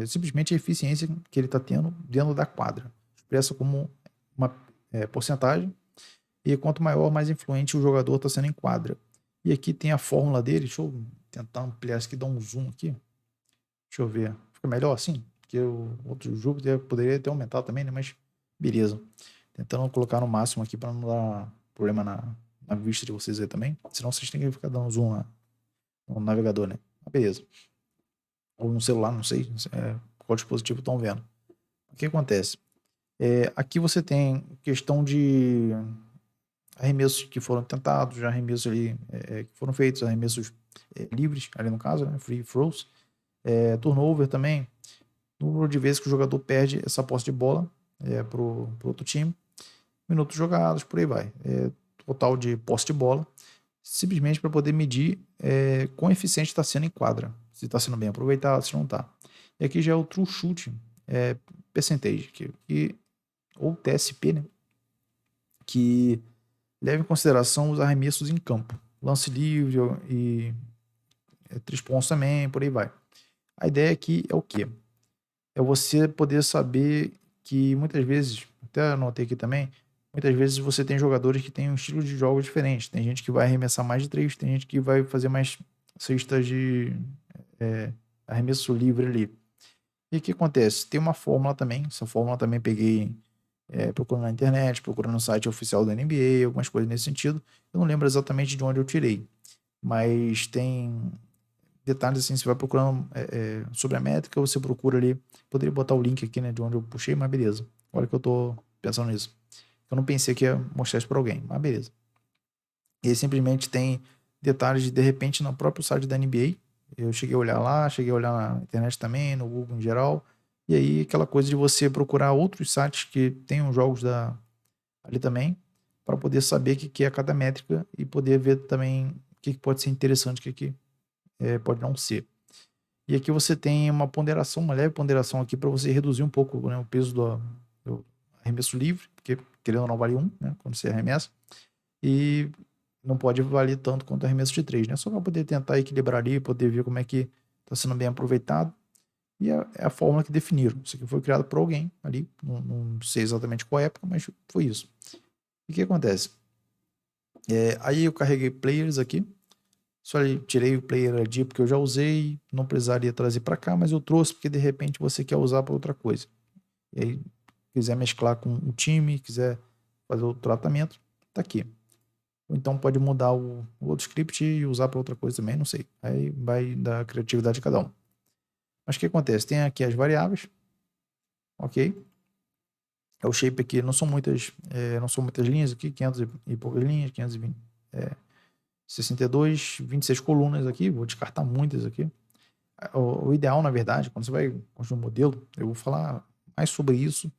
Simplesmente a eficiência que ele está tendo dentro da quadra. Expressa como uma porcentagem. E quanto maior, mais influente o jogador está sendo em quadra. E aqui tem a fórmula dele. Deixa eu tentar ampliar isso aqui, dar um zoom aqui. Deixa eu ver. Fica melhor assim? Porque o outro jogo poderia ter aumentado também, né? Mas beleza. Tentando colocar no máximo aqui para não dar problema na vista de vocês aí também. Senão vocês têm que ficar dando zoom no navegador, né? Mas beleza. Ou no celular, não sei qual dispositivo estão vendo. O que acontece? Aqui você tem questão de arremessos que foram tentados, arremessos ali que foram feitos, arremessos livres, ali no caso, né? Free throws. Turnover também, número de vezes que o jogador perde essa posse de bola pro outro time, minutos jogados, por aí vai. Total de posse de bola, simplesmente para poder medir quão eficiente está sendo em quadra, se está sendo bem aproveitado, se não está. E aqui já é o true shoot percentage, ou TSP, né? Que leva em consideração os arremessos em campo, lance livre e 3 pontos também, por aí vai. A ideia aqui é o quê? É você poder saber que muitas vezes, até anotei aqui também, muitas vezes você tem jogadores que têm um estilo de jogo diferente. Tem gente que vai arremessar mais de 3, tem gente que vai fazer mais cestas de arremesso livre ali. E o que acontece? Tem uma fórmula também, essa fórmula também peguei procurando na internet, procurando no site oficial da NBA, algumas coisas nesse sentido. Eu não lembro exatamente de onde eu tirei, mas tem detalhes assim, você vai procurando sobre a métrica, você procura ali, poderia botar o link aqui, né, de onde eu puxei, mas beleza. Olha que eu tô pensando nisso. Eu não pensei que ia mostrar isso para alguém, mas beleza. E aí simplesmente tem detalhes de repente no próprio site da NBA. Eu cheguei a olhar lá, cheguei a olhar na internet também, no Google em geral. E aí aquela coisa de você procurar outros sites que tenham jogos ali também, para poder saber o que é cada métrica e poder ver também o que pode ser interessante, o que pode não ser. E aqui você tem uma ponderação, uma leve ponderação aqui para você reduzir um pouco, né, o peso do arremesso livre, porque querendo ou não vale 1, né, quando você arremessa, e não pode valer tanto quanto arremesso de 3, né, só para poder tentar equilibrar ali, poder ver como é que está sendo bem aproveitado. E é a fórmula que definiram. Isso aqui foi criado por alguém ali, não sei exatamente qual época, mas foi isso. E o que acontece? Aí eu carreguei players aqui, só tirei o player ID porque eu já usei, não precisaria trazer para cá, mas eu trouxe porque de repente você quer usar para outra coisa. E aí, quiser mesclar com o time, quiser fazer o tratamento, tá aqui. Ou então pode mudar o outro script e usar para outra coisa também, não sei. Aí vai da criatividade de cada um. Mas o que acontece? Tem aqui as variáveis, ok? É o shape aqui, não são muitas linhas aqui, 500 e poucas linhas, 520, 62, 26 colunas aqui, vou descartar muitas aqui. O ideal, na verdade, quando você vai construir um modelo, eu vou falar mais sobre isso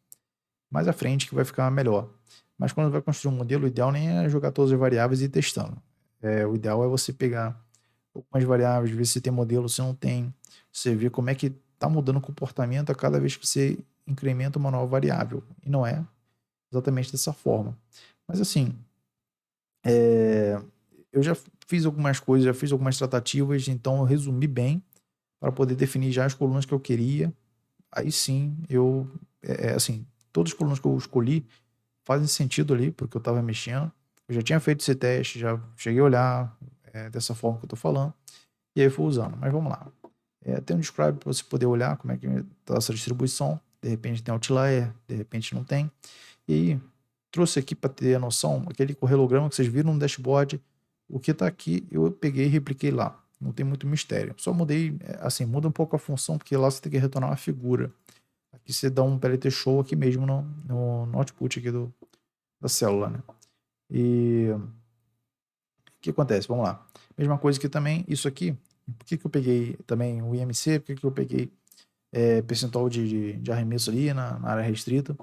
mais à frente, que vai ficar melhor. Mas quando vai construir um modelo, o ideal nem é jogar todas as variáveis e ir testando. O ideal é você pegar algumas variáveis, ver se tem modelo, se não tem, você ver como é que está mudando o comportamento a cada vez que você incrementa uma nova variável. E não é exatamente dessa forma. Mas assim, eu já fiz algumas coisas, já fiz algumas tratativas, então eu resumi bem para poder definir já as colunas que eu queria. Aí sim, assim, todas as colunas que eu escolhi fazem sentido ali, porque eu estava mexendo. Eu já tinha feito esse teste, já cheguei a olhar dessa forma que eu estou falando, e aí eu fui usando. Mas vamos lá. Tem um describe para você poder olhar como é que está essa distribuição. De repente tem outlier, de repente não tem. E aí, trouxe aqui para ter a noção, aquele correlograma que vocês viram no dashboard, o que está aqui eu peguei e repliquei lá. Não tem muito mistério. Só mudei, assim, muda um pouco a função, porque lá você tem que retornar uma figura. Aqui você dá um PLT show aqui mesmo no output aqui da célula, né? E o que acontece? Vamos lá. Mesma coisa que também, isso aqui, por que eu peguei também o IMC, por que eu peguei percentual de arremesso ali na área restrita?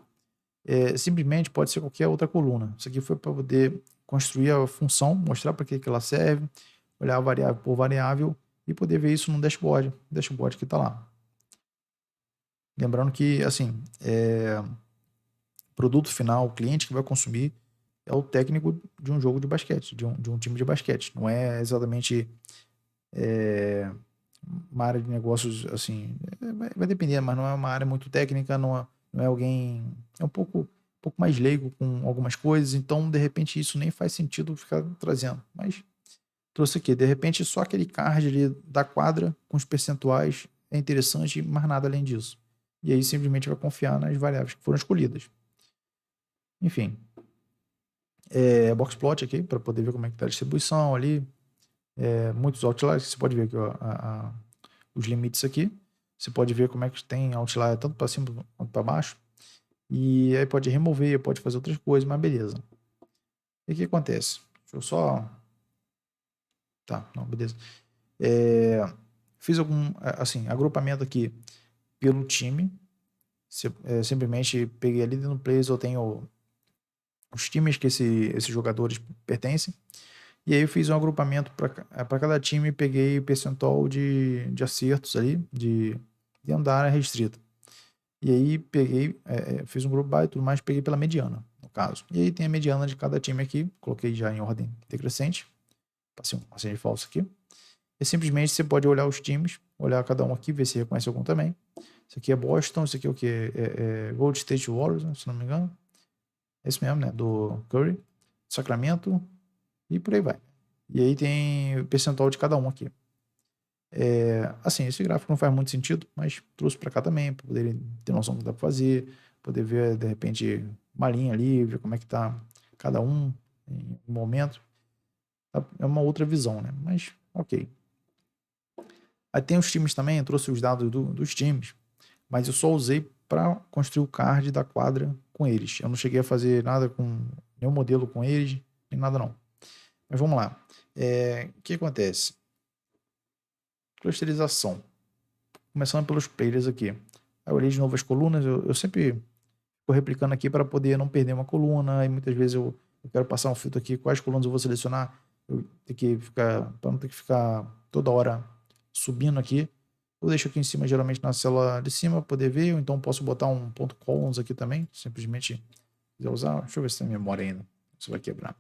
Simplesmente pode ser qualquer outra coluna. Isso aqui foi para poder construir a função, mostrar para que ela serve, olhar variável por variável e poder ver isso no dashboard que está lá. Lembrando que, assim, produto final, o cliente que vai consumir é o técnico de um jogo de basquete, de um time de basquete. Não é exatamente uma área de negócios, assim, vai depender, mas não é uma área muito técnica, não é alguém, é um pouco mais leigo com algumas coisas, então, de repente, isso nem faz sentido ficar trazendo. Mas trouxe aqui, de repente, só aquele card ali da quadra com os percentuais é interessante, mas nada além disso. E aí simplesmente vai confiar nas variáveis que foram escolhidas. Enfim, boxplot aqui para poder ver como é que está a distribuição ali. Muitos outliers, você pode ver aqui ó, os limites aqui. Você pode ver como é que tem outlier tanto para cima quanto para baixo. E aí pode remover, pode fazer outras coisas, mas beleza. E o que acontece? Deixa eu só... Tá, não, beleza. Fiz algum, assim, agrupamento aqui pelo time. Simplesmente peguei ali no Players, eu tenho os times que esses jogadores pertencem. E aí eu fiz um agrupamento para cada time e peguei o percentual de acertos ali, dentro da área restrita. E aí peguei, fiz um grupo by e tudo mais, peguei pela mediana, no caso. E aí tem a mediana de cada time aqui, coloquei já em ordem decrescente. Passei um passinho de falso aqui. E simplesmente você pode olhar os times, olhar cada um aqui, ver se reconhece algum também. Isso aqui é Boston, isso aqui é o que? Gold State Warriors, né, se não me engano. É esse mesmo, né? Do Curry, Sacramento e por aí vai. E aí tem o percentual de cada um aqui. Assim, esse gráfico não faz muito sentido, mas trouxe para cá também, para poder ter noção do que dá para fazer, poder ver, de repente, uma linha ali, ver como é que tá cada um em um momento. É uma outra visão, né? Mas, ok. Aí tem os times também, eu trouxe os dados dos times, mas eu só usei para construir o card da quadra com eles. Eu não cheguei a fazer nada com nenhum modelo com eles, nem nada não. Mas vamos lá. O que acontece? Clusterização. Começando pelos players aqui. Aí eu olhei de novo as colunas, eu sempre estou replicando aqui para poder não perder uma coluna, e muitas vezes eu quero passar um filtro aqui, quais colunas eu vou selecionar, eu tenho que ficar, para não ter que ficar toda hora subindo aqui, eu deixo aqui em cima, geralmente na célula de cima, para poder ver, ou então posso botar um ponto columns aqui também, simplesmente quiser usar, deixa eu ver se tem memória ainda, se vai quebrar.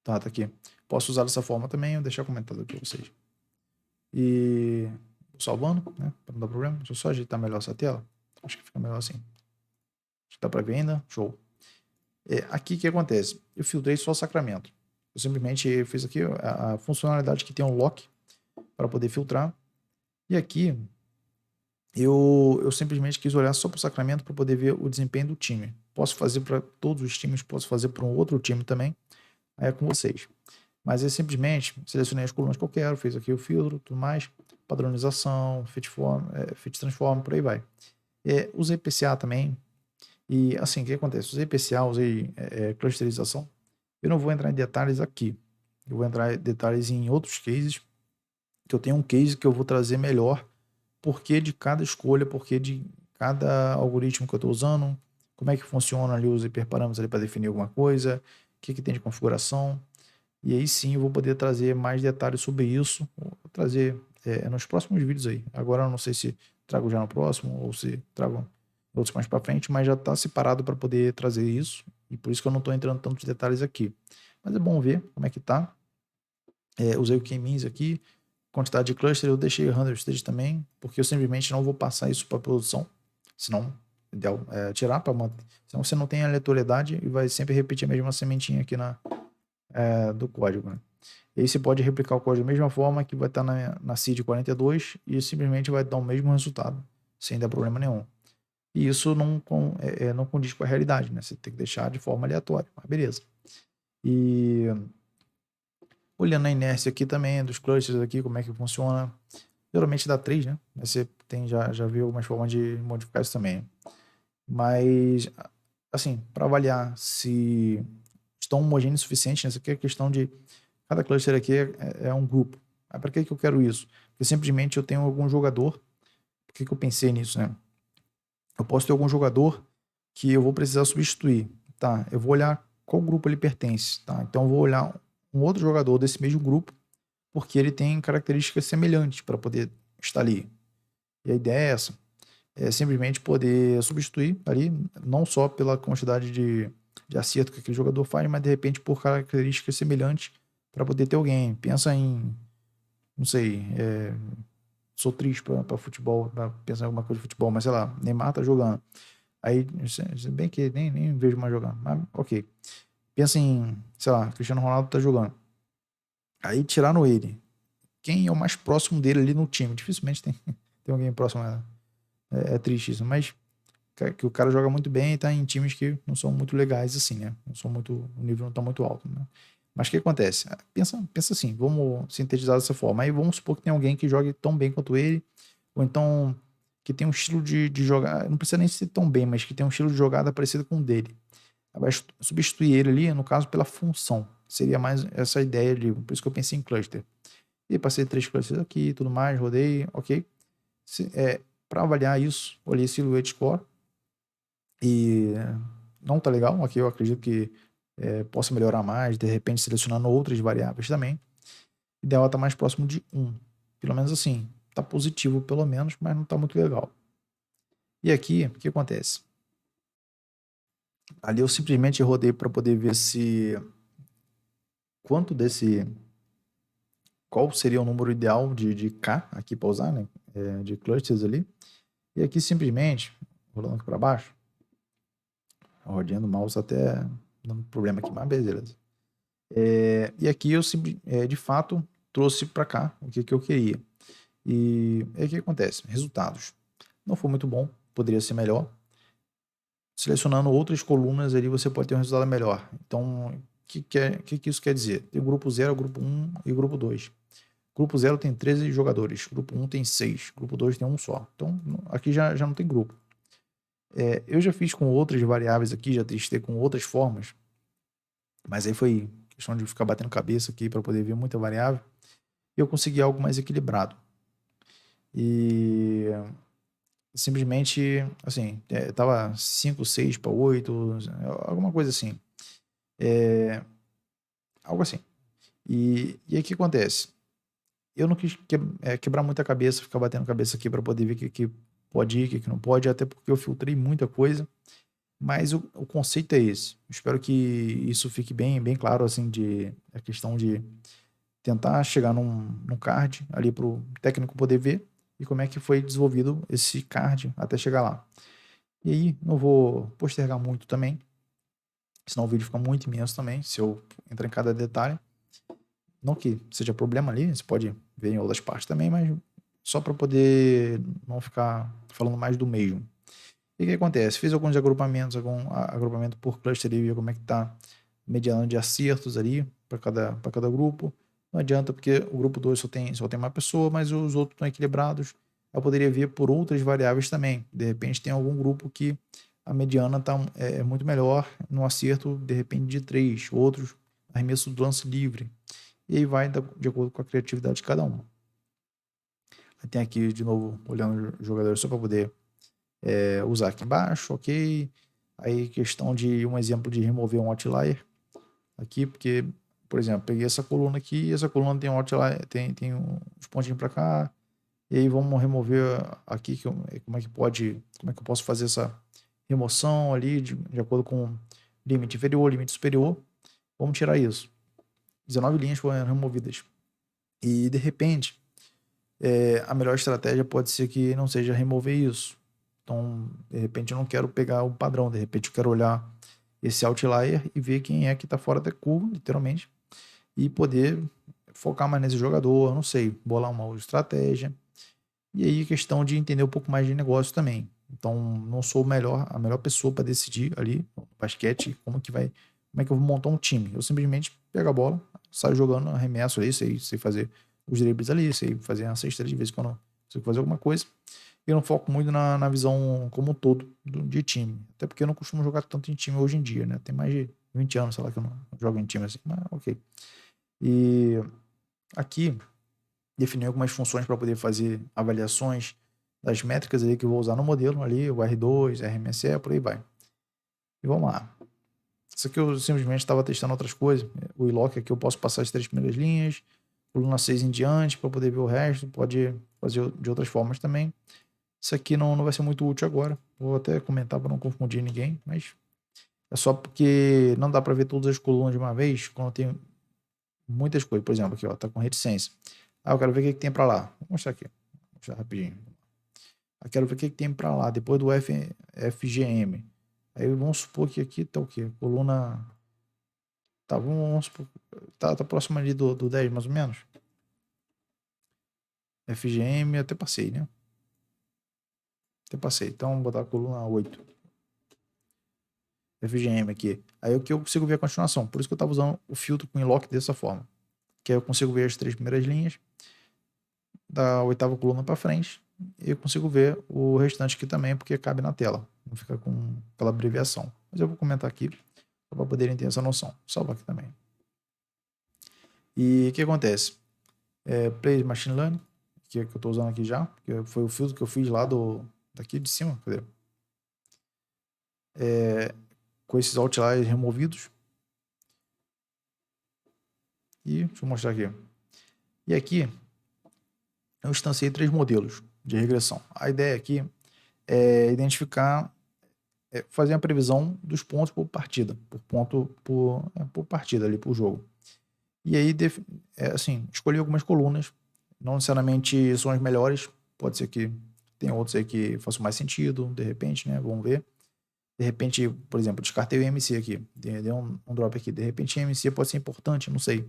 Tá aqui. Posso usar dessa forma também, vou deixar comentado aqui para vocês. E salvando, né, para não dar problema, deixa eu só ajeitar melhor essa tela, acho que fica melhor assim. Acho que dá para ver ainda, show. Aqui o que acontece? Eu filtrei só o Sacramento. Eu simplesmente fiz aqui a funcionalidade que tem um lock para poder filtrar. E aqui eu simplesmente quis olhar só para o Sacramento para poder ver o desempenho do time. Posso fazer para todos os times, posso fazer para um outro time também. Aí é com vocês. Mas eu simplesmente selecionei as colunas que eu quero, fiz aqui o filtro, tudo mais, padronização, fit transform, por aí vai. Usei PCA também. E assim, o que acontece? Usei PCA, usei clusterização. Eu não vou entrar em detalhes aqui. Eu vou entrar em detalhes em outros cases, que eu tenho um case que eu vou trazer melhor, porquê de cada escolha, porquê de cada algoritmo que eu estou usando, como é que funciona ali os hiperparâmetros ali para definir alguma coisa, o que, que tem de configuração. E aí sim eu vou poder trazer mais detalhes sobre isso, vou trazer nos próximos vídeos aí. Agora eu não sei se trago já no próximo ou se trago outros mais para frente, mas já está separado para poder trazer isso, e por isso que eu não estou entrando tantos detalhes aqui. Mas é bom ver como é que tá. Usei o K-means aqui, quantidade de cluster, eu deixei o 100 stage também, porque eu simplesmente não vou passar isso para produção, senão ideal tirar para manter, senão você não tem aleatoriedade e vai sempre repetir a mesma sementinha aqui do código, né? E aí você pode replicar o código da mesma forma que vai estar na seed 42 e simplesmente vai dar o mesmo resultado, sem dar problema nenhum. E isso não condiz com a realidade, né? Você tem que deixar de forma aleatória, mas beleza. E olhando a inércia aqui também, dos clusters aqui, como é que funciona. Geralmente dá 3, né? Você já viu algumas formas de modificar isso também. Mas, assim, para avaliar se estão homogêneos o suficiente, né? Isso aqui é questão de... Cada cluster aqui é um grupo. Mas para que eu quero isso? Porque simplesmente eu tenho algum jogador. Por que eu pensei nisso, né? Eu posso ter algum jogador que eu vou precisar substituir. Tá, eu vou olhar qual grupo ele pertence. Tá? Então eu vou olhar um outro jogador desse mesmo grupo, porque ele tem características semelhantes para poder estar ali. E a ideia é essa. É simplesmente poder substituir ali, não só pela quantidade de acerto que aquele jogador faz, mas de repente por características semelhantes para poder ter alguém. Pensa em, não sei, sou triste para futebol, pra pensar em alguma coisa de futebol, mas sei lá, Neymar tá jogando. Aí, se bem que nem vejo mais jogando, mas ok. Pensa em, sei lá, Cristiano Ronaldo tá jogando. Aí tiraram ele. Quem é o mais próximo dele ali no time? Dificilmente tem alguém próximo. É triste isso, mas que o cara joga muito bem e tá em times que não são muito legais assim, né? Não são muito, o nível não tá muito alto, né? Mas o que acontece? Pensa assim, vamos sintetizar dessa forma. Aí vamos supor que tem alguém que jogue tão bem quanto ele, ou então que tem um estilo de jogar, não precisa nem ser tão bem, mas que tem um estilo de jogada parecido com o dele. Aí vai substituir ele ali, no caso, pela função. Seria mais essa ideia de, por isso que eu pensei em cluster. E passei 3 clusters aqui e tudo mais, rodei, ok. Para avaliar isso, olhei Silhouette Score e não tá legal. Aqui eu acredito que possa melhorar mais, de repente selecionando outras variáveis também. O ideal é estar mais próximo de 1. Pelo menos assim, tá positivo pelo menos, mas não tá muito legal. E aqui, o que acontece? Ali eu simplesmente rodei para poder ver se quanto desse, qual seria o número ideal de K aqui para usar, né? De clusters ali. E aqui simplesmente, rolando aqui para baixo, rodando o mouse até dando problema aqui, mas beleza. E aqui eu de fato trouxe para cá o que eu queria. E aí o que acontece? Resultados. Não foi muito bom, poderia ser melhor. Selecionando outras colunas ali você pode ter um resultado melhor. Então, o que isso quer dizer? Tem o grupo 0, o grupo 1 e o grupo 2. Grupo 0 tem 13 jogadores, grupo 1 tem 6, grupo 2 tem um só. Então, aqui já não tem grupo. Eu já fiz com outras variáveis aqui, já testei com outras formas, mas aí foi questão de ficar batendo cabeça aqui para poder ver muita variável, e eu consegui algo mais equilibrado. E simplesmente, assim, tava 5, 6 para 8, alguma coisa assim. Algo assim. E aí o que acontece? Eu não quis quebrar muita cabeça, ficar batendo cabeça aqui para poder ver o que pode ir, o que não pode, até porque eu filtrei muita coisa. Mas o conceito é esse. Espero que isso fique bem claro, assim, a questão de tentar chegar num card ali para o técnico poder ver e como é que foi desenvolvido esse card até chegar lá. E aí, não vou postergar muito também, senão o vídeo fica muito imenso também, se eu entrar em cada detalhe. Não que seja problema ali, você pode ver em outras partes também, mas só para poder não ficar falando mais do mesmo. E o que acontece? Fiz alguns agrupamentos, algum agrupamento por cluster e ver como é que tá mediano de acertos ali para cada grupo. Não adianta porque o grupo 2 só tem uma pessoa, mas os outros estão equilibrados. eu poderia ver por outras variáveis também. De repente tem algum grupo que a mediana é muito melhor no acerto, de repente, de 3, outros arremesso do lance livre. E aí vai de acordo com a criatividade de cada um. Aí tem aqui, de novo, olhando os jogadores só para poder usar aqui embaixo, ok. Aí questão de um exemplo de remover um outlier aqui, porque, por exemplo, peguei essa coluna aqui, e essa coluna tem um outlier, tem uns pontinhos para cá, e aí vamos remover aqui, como é que eu posso fazer essa remoção ali, de acordo com limite inferior, limite superior, vamos tirar isso. 19 linhas foram removidas. E, de repente, a melhor estratégia pode ser que não seja remover isso. Então, de repente, eu não quero pegar o padrão, de repente, eu quero olhar esse outlier e ver quem é que está fora da curva, literalmente, e poder focar mais nesse jogador, não sei, bolar uma outra estratégia. E aí, questão de entender um pouco mais de negócio também. Então, não sou a melhor pessoa para decidir ali no basquete como é que eu vou montar um time. Eu simplesmente pego a bola, saio jogando, arremesso ali, sei fazer os dribles ali, sei fazer uma cesta de vez quando sei fazer alguma coisa. Eu não foco muito na visão como um todo de time. Até porque eu não costumo jogar tanto em time hoje em dia, né? Tem mais de 20 anos, sei lá, que eu não jogo em time assim, mas ok. E aqui, definir algumas funções para poder fazer avaliações das métricas ali que eu vou usar no modelo ali, o R2, RMSE, por aí vai. E vamos lá. Isso aqui eu simplesmente estava testando outras coisas. O iLock aqui eu posso passar as 3 primeiras linhas, coluna 6 em diante para poder ver o resto, pode fazer de outras formas também. Isso aqui não vai ser muito útil agora. Vou até comentar para não confundir ninguém, mas é só porque não dá para ver todas as colunas de uma vez quando tem muitas coisas. Por exemplo, aqui, ó, tá com reticência. Eu quero ver o que tem para lá. Vou mostrar aqui. Vou mostrar rapidinho. Eu quero ver o que tem para lá, depois do FGM. Aí vamos supor que aqui tá o quê? Coluna. Tá, vamos supor. Tá próximo ali do 10, mais ou menos. FGM, até passei, né? Até passei. Então, vou botar a coluna 8. FGM aqui. Aí o que eu consigo ver a continuação. Por isso que eu estava usando o filtro com lock dessa forma. Que aí eu consigo ver as 3 primeiras linhas da 8ª coluna para frente. E eu consigo ver o restante aqui também, porque cabe na tela. Não fica com aquela abreviação. Mas eu vou comentar aqui para poderem ter essa noção. Salva aqui também. E o que acontece? Play Machine Learning, que eu estou usando aqui já, que foi o filtro que eu fiz lá daqui de cima. Cadê? Com esses outliers removidos. E deixa eu mostrar aqui. E aqui eu instanciei 3 modelos de regressão. A ideia aqui é identificar, fazer a previsão dos pontos por partida, por partida ali, por jogo. E aí, assim, escolhi algumas colunas, não necessariamente são as melhores, pode ser que tem outros aí que façam mais sentido, de repente, né, vamos ver. De repente, por exemplo, descartei o IMC aqui, deu um drop aqui, de repente o IMC pode ser importante, não sei.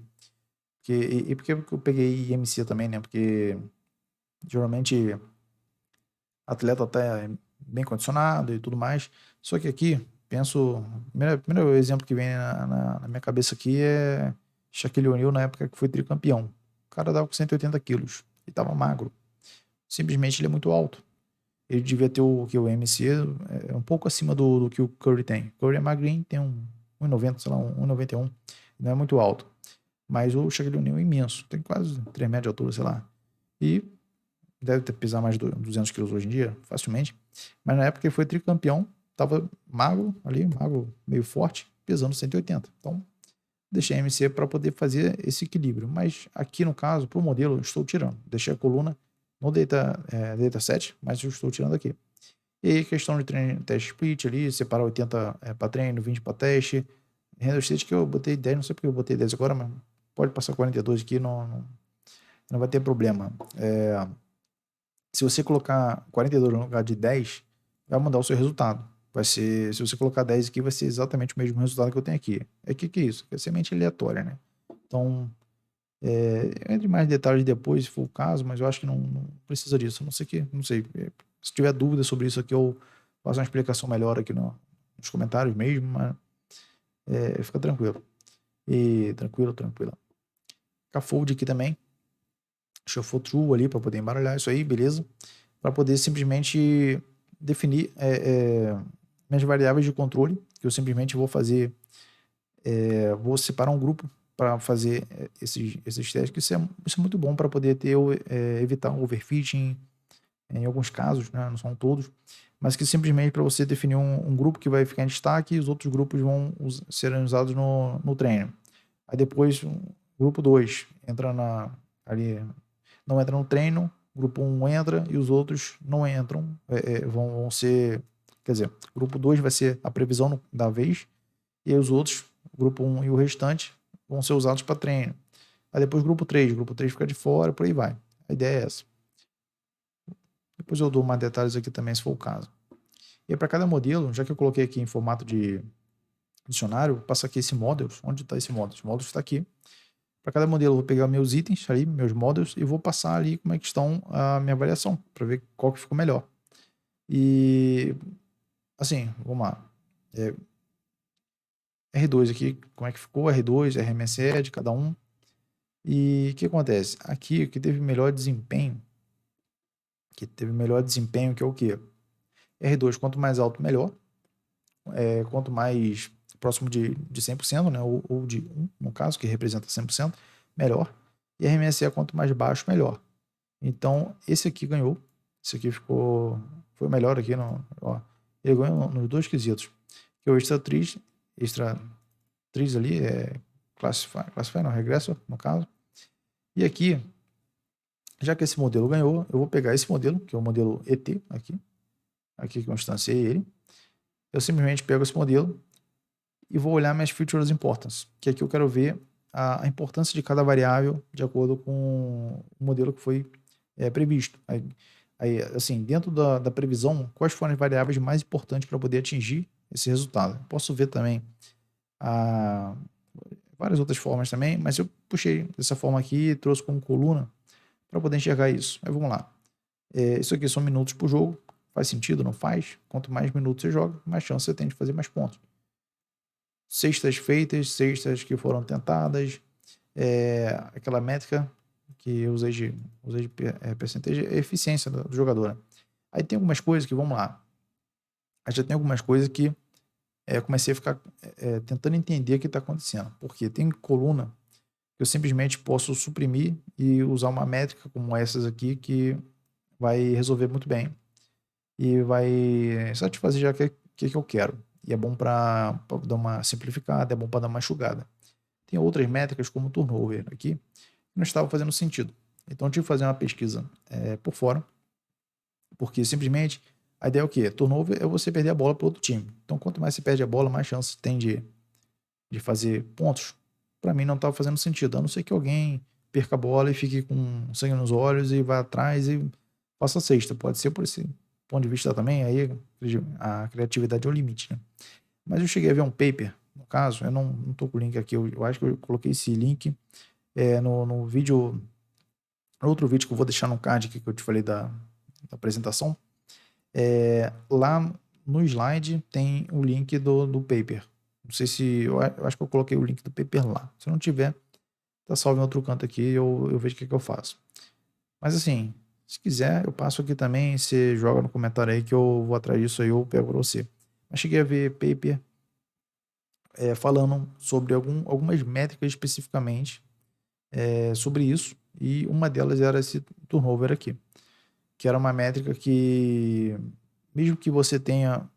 E por que eu peguei IMC também, né, porque geralmente atleta até bem condicionado e tudo mais. Só que aqui, penso, primeiro exemplo que vem na minha cabeça aqui é Shaquille O'Neal na época que foi tricampeão. O cara dava com 180 quilos e tava magro. Simplesmente ele é muito alto. Ele devia ter o MC é um pouco acima do que o Curry tem. O Curry é magrinho, tem 1,90, sei lá, 1,91. Não é muito alto. Mas o Shaquille O'Neal é imenso. Tem quase 3 metros de altura, sei lá. E deve ter pesado mais de 200 quilos hoje em dia, facilmente. Mas na época ele foi tricampeão, tava magro ali, magro, meio forte, pesando 180. Então, deixei a MC para poder fazer esse equilíbrio. Mas aqui no caso, para o modelo, eu estou tirando. Deixei a coluna no dataset, mas eu estou tirando aqui. E aí, questão de treino, teste split ali, separar 80 para treino, 20 para teste. Renda state que eu botei 10, não sei porque eu botei 10 agora, mas pode passar 42 aqui, não vai ter problema. Se você colocar 42 no lugar de 10, vai mudar o seu resultado. Vai ser, se você colocar 10 aqui, vai ser exatamente o mesmo resultado que eu tenho aqui. Que é isso? É semente aleatória, né? Então, entre mais detalhes depois, se for o caso, mas eu acho que não precisa disso. Não sei. Se tiver dúvida sobre isso aqui, eu faço uma explicação melhor aqui nos comentários mesmo, mas fica tranquilo. E tranquilo. Scaffold aqui também. Shuffle true ali para poder embaralhar isso aí, beleza. para poder simplesmente definir minhas variáveis de controle, que eu simplesmente vou fazer, vou separar um grupo para fazer esses testes, que isso é muito bom para poder evitar um overfitting em alguns casos, né, não são todos, mas que simplesmente para você definir um grupo que vai ficar em destaque e os outros grupos vão serem usados no treino. Aí depois, grupo 2 entra ali, não entra no treino, grupo 1 entra e os outros não entram, vão ser, quer dizer, grupo 2 vai ser a previsão da vez, e aí os outros, grupo 1 e o restante, vão ser usados para treino. Aí depois grupo 3 fica de fora, por aí vai. A ideia é essa. Depois eu dou mais detalhes aqui também, se for o caso. E para cada modelo, já que eu coloquei aqui em formato de dicionário, vou passar aqui esse models. Onde está esse models? O models está aqui. Para cada modelo, eu vou pegar meus itens ali, meus models, e vou passar ali como é que estão a minha avaliação, para ver qual que ficou melhor. E, assim, vamos lá. R2 aqui, como é que ficou? R2, RMSE de cada um. E o que acontece? Aqui, o que teve melhor desempenho, que é o quê? R2, quanto mais alto, melhor. Quanto mais próximo de 100%, né? Ou de 1, no caso, que representa 100%, melhor. E RMSE, quanto mais baixo, melhor. Então, esse aqui ganhou. Esse aqui foi melhor aqui. Ele ganhou nos dois quesitos. Que é o extra triz ali, classify não, regressor, no caso. E aqui, já que esse modelo ganhou, eu vou pegar esse modelo, que é o modelo ET, aqui que eu instanciei ele. Eu simplesmente pego esse modelo e vou olhar minhas features importance, que aqui eu quero ver a importância de cada variável de acordo com o modelo que foi previsto. Aí, assim, dentro da previsão, quais foram as variáveis mais importantes para poder atingir esse resultado. Posso ver também várias outras formas também, mas eu puxei dessa forma aqui e trouxe como coluna para poder enxergar isso. Aí vamos lá. Isso aqui são minutos por jogo. Faz sentido? Não faz? Quanto mais minutos você joga, mais chance você tem de fazer mais pontos. Cestas feitas, cestas que foram tentadas, aquela métrica que eu usei de percentual, é eficiência do jogador. Né? Aí tem algumas coisas que, vamos lá, aí já tem algumas coisas que comecei a ficar tentando entender o que está acontecendo. Porque tem coluna que eu simplesmente posso suprimir e usar uma métrica como essas aqui que vai resolver muito bem e vai satisfazer já o que eu quero. E é bom para dar uma simplificada, é bom para dar uma enxugada. Tem outras métricas como turnover aqui que não estava fazendo sentido. Então eu tive que fazer uma pesquisa por fora, porque simplesmente a ideia é o quê? Turnover é você perder a bola para outro time. Então quanto mais você perde a bola, mais chance tem de fazer pontos. Para mim não estava fazendo sentido, a não ser que alguém perca a bola e fique com sangue nos olhos e vá atrás e faça a cesta. Pode ser por esse ponto de vista também, aí a criatividade é o limite, né? Mas eu cheguei a ver um paper, no caso, eu não tô com o link aqui, eu acho que eu coloquei esse link no vídeo, outro vídeo que eu vou deixar no card aqui que eu te falei da apresentação. Lá no slide tem o link do paper. Não sei se, eu acho que eu coloquei o link do paper lá. Se não tiver, tá salvo em outro canto aqui, eu vejo o que eu faço. Mas assim, se quiser, eu passo aqui também, você joga no comentário aí que eu vou atrás disso aí, eu pego pra você. Mas cheguei a ver paper falando sobre algumas métricas especificamente sobre isso, e uma delas era esse turnover aqui, que era uma métrica que, mesmo que você tenha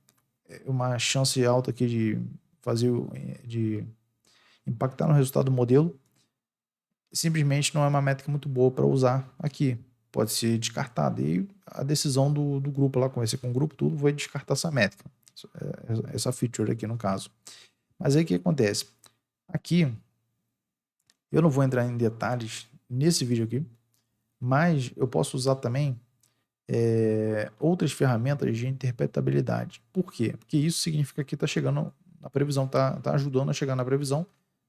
uma chance alta aqui de fazer, de impactar no resultado do modelo, simplesmente não é uma métrica muito boa para usar aqui. Pode ser descartada. E a decisão do grupo lá, conversei com o grupo, tudo, vai descartar essa métrica. Essa feature aqui, no caso. Mas aí o que acontece? Aqui, eu não vou entrar em detalhes nesse vídeo aqui, mas eu posso usar também outras ferramentas de interpretabilidade. Por quê? Porque isso significa que está chegando na previsão, tá ajudando a chegar na previsão.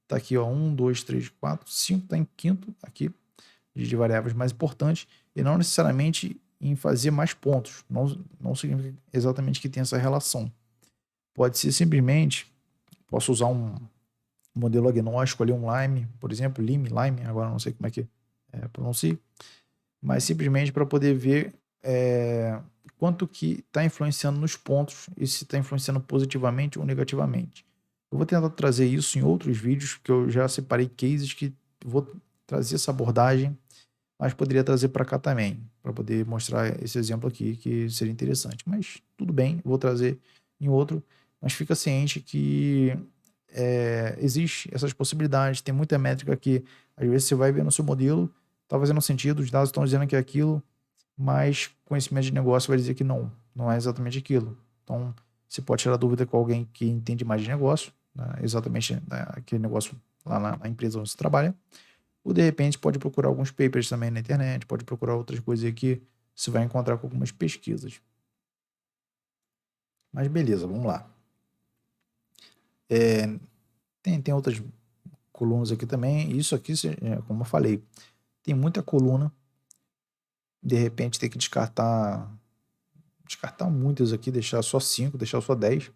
Tá aqui, ó, 1, 2, 3, 4, 5, tá em quinto aqui, de variáveis mais importantes, e não necessariamente em fazer mais pontos. Não significa exatamente que tem essa relação. Pode ser simplesmente, posso usar um modelo agnóstico ali, um Lime, por exemplo, Lime, agora não sei como é que pronuncia, mas simplesmente para poder ver quanto que está influenciando nos pontos e se está influenciando positivamente ou negativamente. Eu vou tentar trazer isso em outros vídeos, que eu já separei cases que vou trazer essa abordagem, mas poderia trazer para cá também, para poder mostrar esse exemplo aqui, que seria interessante. Mas tudo bem, vou trazer em outro, mas fica ciente que existe essas possibilidades, tem muita métrica que às vezes você vai ver no seu modelo, está fazendo sentido, os dados estão dizendo que é aquilo, mas conhecimento de negócio vai dizer que não é exatamente aquilo. Então, você pode tirar dúvida com alguém que entende mais de negócio, né, exatamente, né, aquele negócio lá na empresa onde você trabalha, ou de repente pode procurar alguns papers também na internet, pode procurar outras coisas que você vai encontrar com algumas pesquisas. Mas beleza, vamos lá. Tem outras colunas aqui também. Isso aqui, como eu falei, tem muita coluna. De repente tem que descartar muitas aqui, deixar só 5, deixar só 10,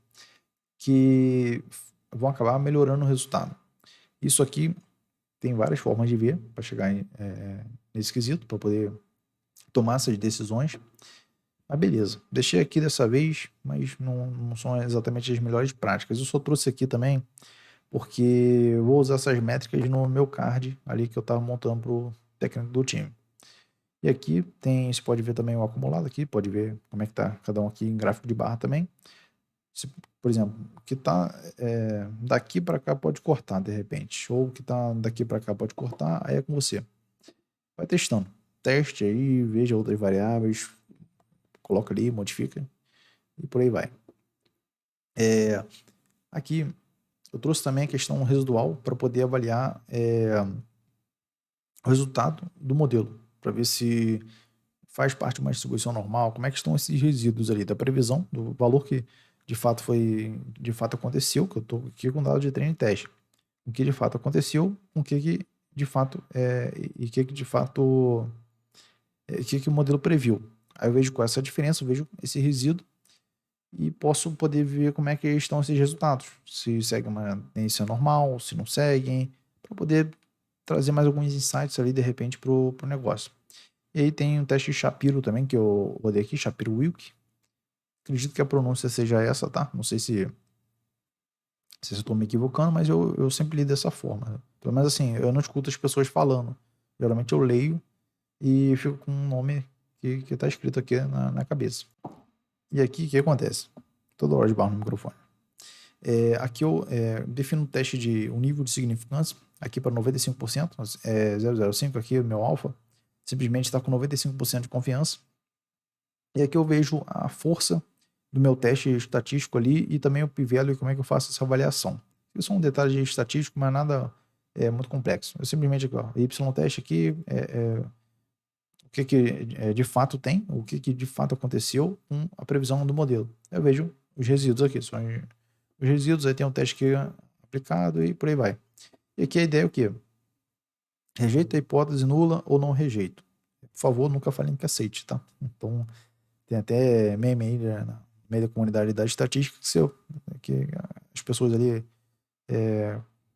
que vão acabar melhorando o resultado. Isso aqui tem várias formas de ver para chegar nesse quesito, para poder tomar essas decisões. Mas beleza, deixei aqui dessa vez, mas não são exatamente as melhores práticas. Eu só trouxe aqui também porque eu vou usar essas métricas no meu card ali que eu estava montando para o técnico do time. E aqui você pode ver também o acumulado aqui, pode ver como é que tá cada um aqui em gráfico de barra também. Por exemplo, o que tá daqui para cá pode cortar de repente, ou o que tá daqui para cá pode cortar, aí é com você. Vai testando. Teste aí, veja outras variáveis, coloca ali, modifica e por aí vai. Aqui eu trouxe também a questão residual para poder avaliar o resultado do modelo, para ver se faz parte de uma distribuição normal, como é que estão esses resíduos ali, da previsão, do valor que de fato aconteceu, que eu estou aqui com dado de treino e teste, o que de fato aconteceu, o que de fato que o modelo previu. Aí eu vejo qual é essa diferença, eu vejo esse resíduo e posso poder ver como é que estão esses resultados, se segue uma tendência normal, se não seguem, para poder trazer mais alguns insights ali de repente para o negócio. E aí tem um teste Shapiro também, que eu rodei aqui, Shapiro-Wilk. Acredito que a pronúncia seja essa, tá? Não sei se eu estou me equivocando, mas eu sempre li dessa forma. Pelo menos assim, eu não escuto as pessoas falando. Geralmente eu leio e fico com um nome que está escrito aqui na cabeça. E aqui, o que acontece? Toda hora de barro no microfone. Aqui eu defino um teste de um nível de significância, aqui para 95%, 0,05 aqui, o meu alfa, simplesmente está com 95% de confiança. E aqui eu vejo a força do meu teste estatístico ali e também o p-value e como é que eu faço essa avaliação. Isso é um detalhe estatístico, mas nada muito complexo. Eu simplesmente aqui, ó, y-teste aqui, o que de fato tem, o que de fato aconteceu com a previsão do modelo. Eu vejo os resíduos aqui, são os resíduos, aí tem um teste que é aplicado e por aí vai. E aqui a ideia é o quê? Rejeita a hipótese nula ou não rejeito. Por favor, nunca falem que aceite, tá? Então, tem até meme aí no meio da comunidade da estatística que as pessoas ali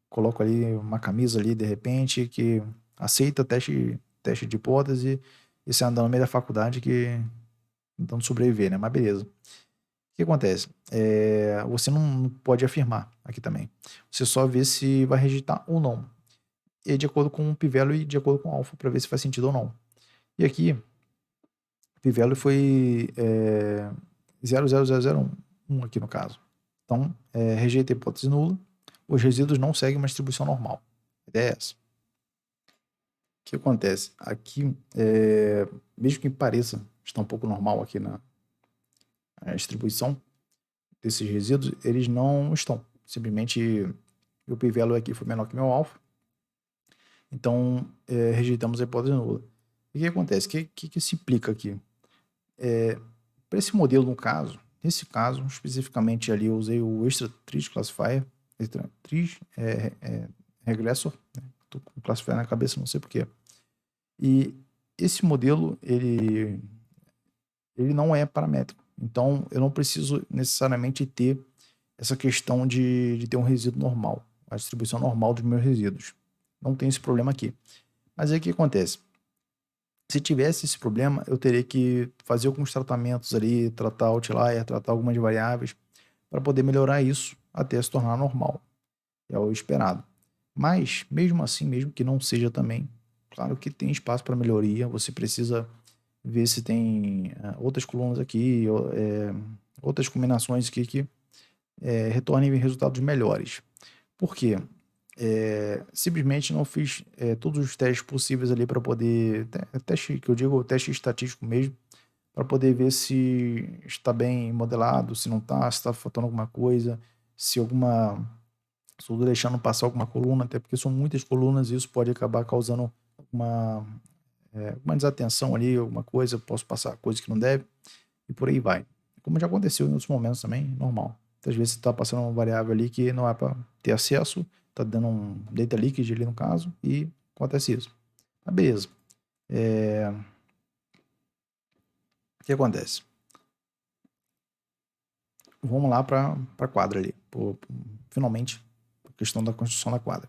colocam ali uma camisa ali de repente que aceita teste de hipótese e você anda no meio da faculdade que tentando sobreviver, né? Mas beleza. O que acontece? Você não pode afirmar aqui também. Você só vê se vai rejeitar ou não. E de acordo com o p-value e de acordo com o alfa para ver se faz sentido ou não. E aqui, o p-value foi 0,0001 aqui no caso. Então, rejeita a hipótese nula. Os resíduos não seguem uma distribuição normal. A ideia é essa. O que acontece? Aqui, mesmo que pareça estar um pouco normal aqui na distribuição desses resíduos, eles não estão. Simplesmente, o p-value aqui foi menor que meu alfa. Então, rejeitamos a hipótese nula. E o que acontece? O que se implica aqui? Para esse modelo, nesse caso, especificamente ali, eu usei o Extra Trees Classifier, Trees Regressor, né? Estou com Classifier na cabeça, não sei porquê. E esse modelo, ele não é paramétrico. Então, eu não preciso necessariamente ter essa questão de ter um resíduo normal, a distribuição normal dos meus resíduos. Não tem esse problema aqui. Mas aí o que acontece? Se tivesse esse problema, eu teria que fazer alguns tratamentos ali, tratar o outlier, tratar algumas variáveis, para poder melhorar isso até se tornar normal. É o esperado. Mas, mesmo assim, mesmo que não seja também, claro que tem espaço para melhoria, você precisa ver se tem outras colunas aqui, outras combinações aqui que retornem resultados melhores. Por quê? Simplesmente não fiz todos os testes possíveis ali para poder, teste que eu digo, teste estatístico mesmo, para poder ver se está bem modelado, se não está, se está faltando alguma coisa, se estou deixando passar alguma coluna, até porque são muitas colunas e isso pode acabar causando uma desatenção ali, alguma coisa, posso passar coisa que não deve, e por aí vai. Como já aconteceu em outros momentos também, normal. Às vezes você está passando uma variável ali que não é para ter acesso, está dando um data leakage ali no caso, e acontece isso. Mas beleza. O que acontece? Vamos lá para a quadra ali. Finalmente, a questão da construção da quadra.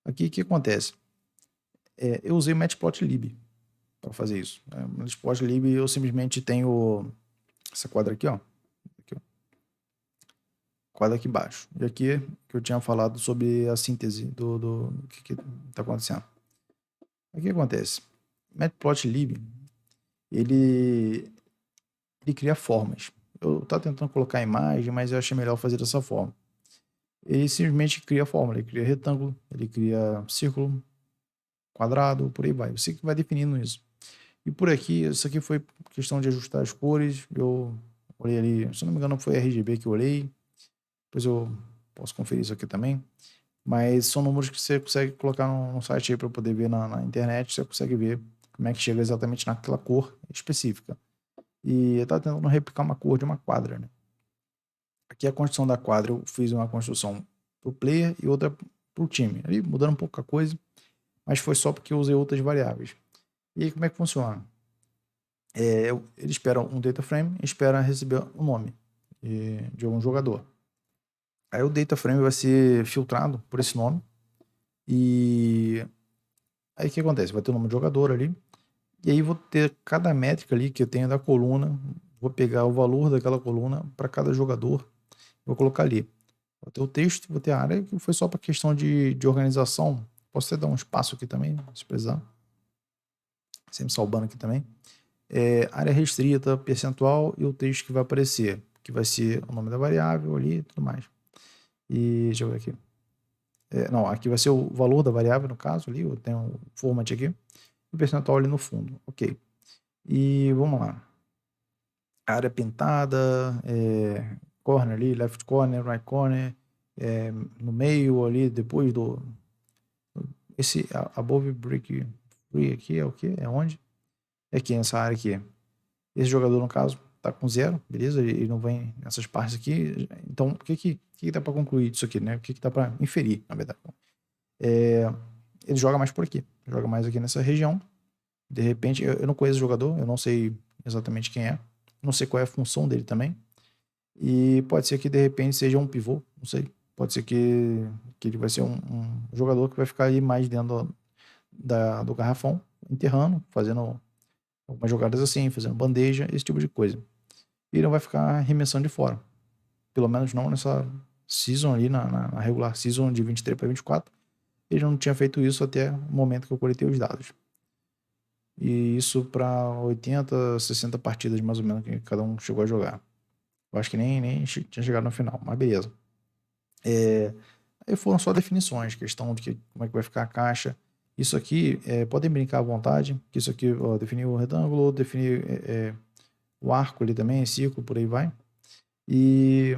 Aqui o que acontece? Eu usei o Matplotlib para fazer isso. O Matplotlib eu simplesmente tenho essa quadra aqui, ó. Quadra aqui embaixo. E aqui que eu tinha falado sobre a síntese do que está acontecendo. O que acontece? Matplotlib, ele cria formas. Eu estava tentando colocar a imagem, mas eu achei melhor fazer dessa forma. Ele simplesmente cria fórmula, ele cria retângulo, ele cria círculo, quadrado, por aí vai. Você que vai definindo isso. E por aqui, isso aqui foi questão de ajustar as cores. Eu olhei ali, se não me engano, foi RGB que eu olhei. Depois eu posso conferir isso aqui também. Mas são números que você consegue colocar no site aí para poder ver na internet. Você consegue ver como é que chega exatamente naquela cor específica. E eu estava tentando replicar uma cor de uma quadra, né? Aqui a construção da quadra, eu fiz uma construção para o player e outra para o time. Ali mudando um pouco a coisa, mas foi só porque eu usei outras variáveis. E aí como é que funciona? Ele espera um data frame e espera receber o nome de algum jogador. Aí o data frame vai ser filtrado por esse nome. E aí o que acontece? Vai ter o nome do jogador ali. E aí vou ter cada métrica ali que eu tenho da coluna. Vou pegar o valor daquela coluna para cada jogador. Vou colocar ali. Vou ter o texto, vou ter a área, que foi só para questão de organização. Posso até dar um espaço aqui também, se precisar. Sempre salvando aqui também. Área restrita, percentual e o texto que vai aparecer, que vai ser o nome da variável ali e tudo mais. E deixa eu ver aqui. Não, aqui vai ser o valor da variável, no caso, ali, eu tenho um format aqui, e o percentual ali no fundo. Ok. E vamos lá. Área pintada, corner ali, left corner, right corner, no meio ali, depois do... Esse above brick free aqui é o quê? É onde? É aqui, nessa área aqui. Esse jogador, no caso, tá com 0, beleza? Ele não vem nessas partes aqui. Então, o que dá para concluir disso aqui, né? O que dá para inferir, na verdade? Ele joga mais por aqui. Joga mais aqui nessa região. De repente, eu não conheço o jogador, eu não sei exatamente quem é. Não sei qual é a função dele também. E pode ser que, de repente, seja um pivô, não sei. Pode ser que ele vai ser um jogador que vai ficar aí mais dentro do garrafão, enterrando, fazendo algumas jogadas assim, fazendo bandeja, esse tipo de coisa. E ele não vai ficar arremessando de fora. Pelo menos não nessa season ali, na regular season de 23 para 24. Ele não tinha feito isso até o momento que eu coletei os dados. E isso para 80, 60 partidas mais ou menos que cada um chegou a jogar. Eu acho que nem tinha chegado no final, mas beleza. Aí foram só definições, questão de como é que vai ficar a caixa. Isso aqui, podem brincar à vontade, que isso aqui, ó, definir o retângulo, definir o arco ali também, círculo, por aí vai. E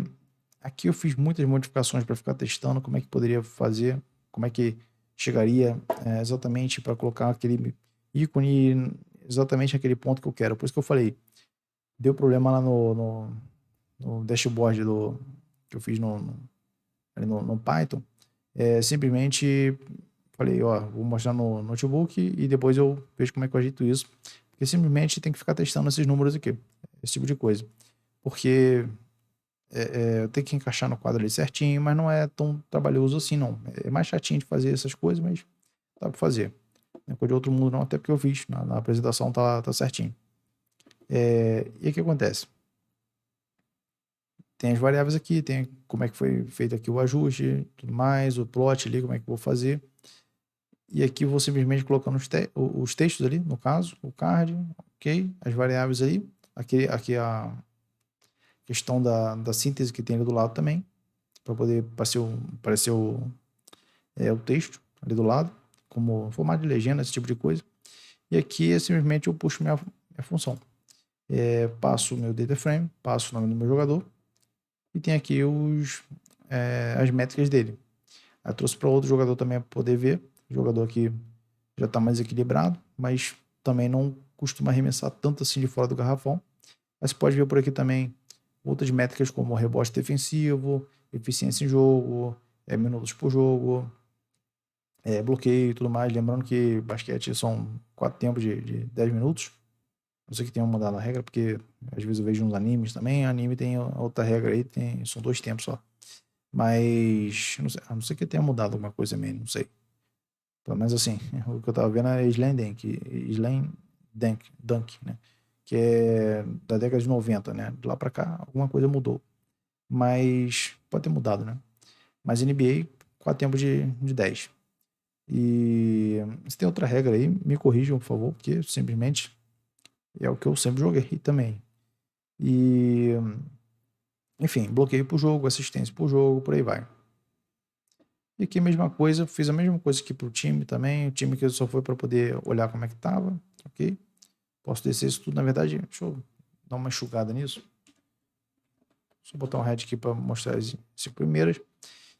aqui eu fiz muitas modificações para ficar testando como é que poderia fazer, como é que chegaria exatamente para colocar aquele ícone exatamente naquele ponto que eu quero. Por isso que eu falei, deu problema lá no dashboard que eu fiz no Python. Simplesmente falei, ó, vou mostrar no notebook e depois eu vejo como é que eu agito isso. Porque simplesmente tem que ficar testando esses números aqui, esse tipo de coisa. Porque eu tenho que encaixar no quadro ali certinho, mas não é tão trabalhoso assim, não. É mais chatinho de fazer essas coisas, mas dá pra fazer. não é coisa de outro mundo não, até porque eu fiz, na apresentação tá certinho. E o que acontece? Tem as variáveis aqui, tem como é que foi feito aqui o ajuste, tudo mais, o plot ali, como é que eu vou fazer. E aqui eu vou simplesmente colocando os textos ali, no caso, o card, ok, as variáveis aí, aqui a questão da síntese que tem ali do lado também, para poder aparecer o texto ali do lado, como formato de legenda, esse tipo de coisa. E aqui simplesmente eu puxo minha função. Passo o meu data frame, passo o nome do meu jogador e tem aqui as métricas dele. Aí eu trouxe para outro jogador também para poder ver. O jogador aqui já está mais equilibrado, mas também não costuma arremessar tanto assim de fora do garrafão. Mas você pode ver por aqui também outras métricas como rebote defensivo, eficiência em jogo, minutos por jogo, bloqueio e tudo mais. Lembrando que basquete são 4 tempos de 10 minutos. Não sei que tenha mudado a regra, porque às vezes eu vejo uns animes também. Anime tem outra regra aí, são 2 tempos só. Mas, a não ser que tenha mudado alguma coisa mesmo, não sei. Pelo menos assim, o que eu tava vendo é Slam Dunk, né? Que é da década de 90, né? De lá pra cá, alguma coisa mudou. Mas pode ter mudado, né? Mas NBA, 4 tempos de 10. E se tem outra regra aí, me corrijam, por favor, porque simplesmente é o que eu sempre joguei também. E, enfim, bloqueio por jogo, assistência por jogo, por aí vai. E aqui a mesma coisa, fiz a mesma coisa aqui pro time também, o time que só foi para poder olhar como é que tava, ok? Posso descer isso tudo, na verdade, deixa eu dar uma enxugada nisso. Só botar um head aqui para mostrar as 5 primeiras.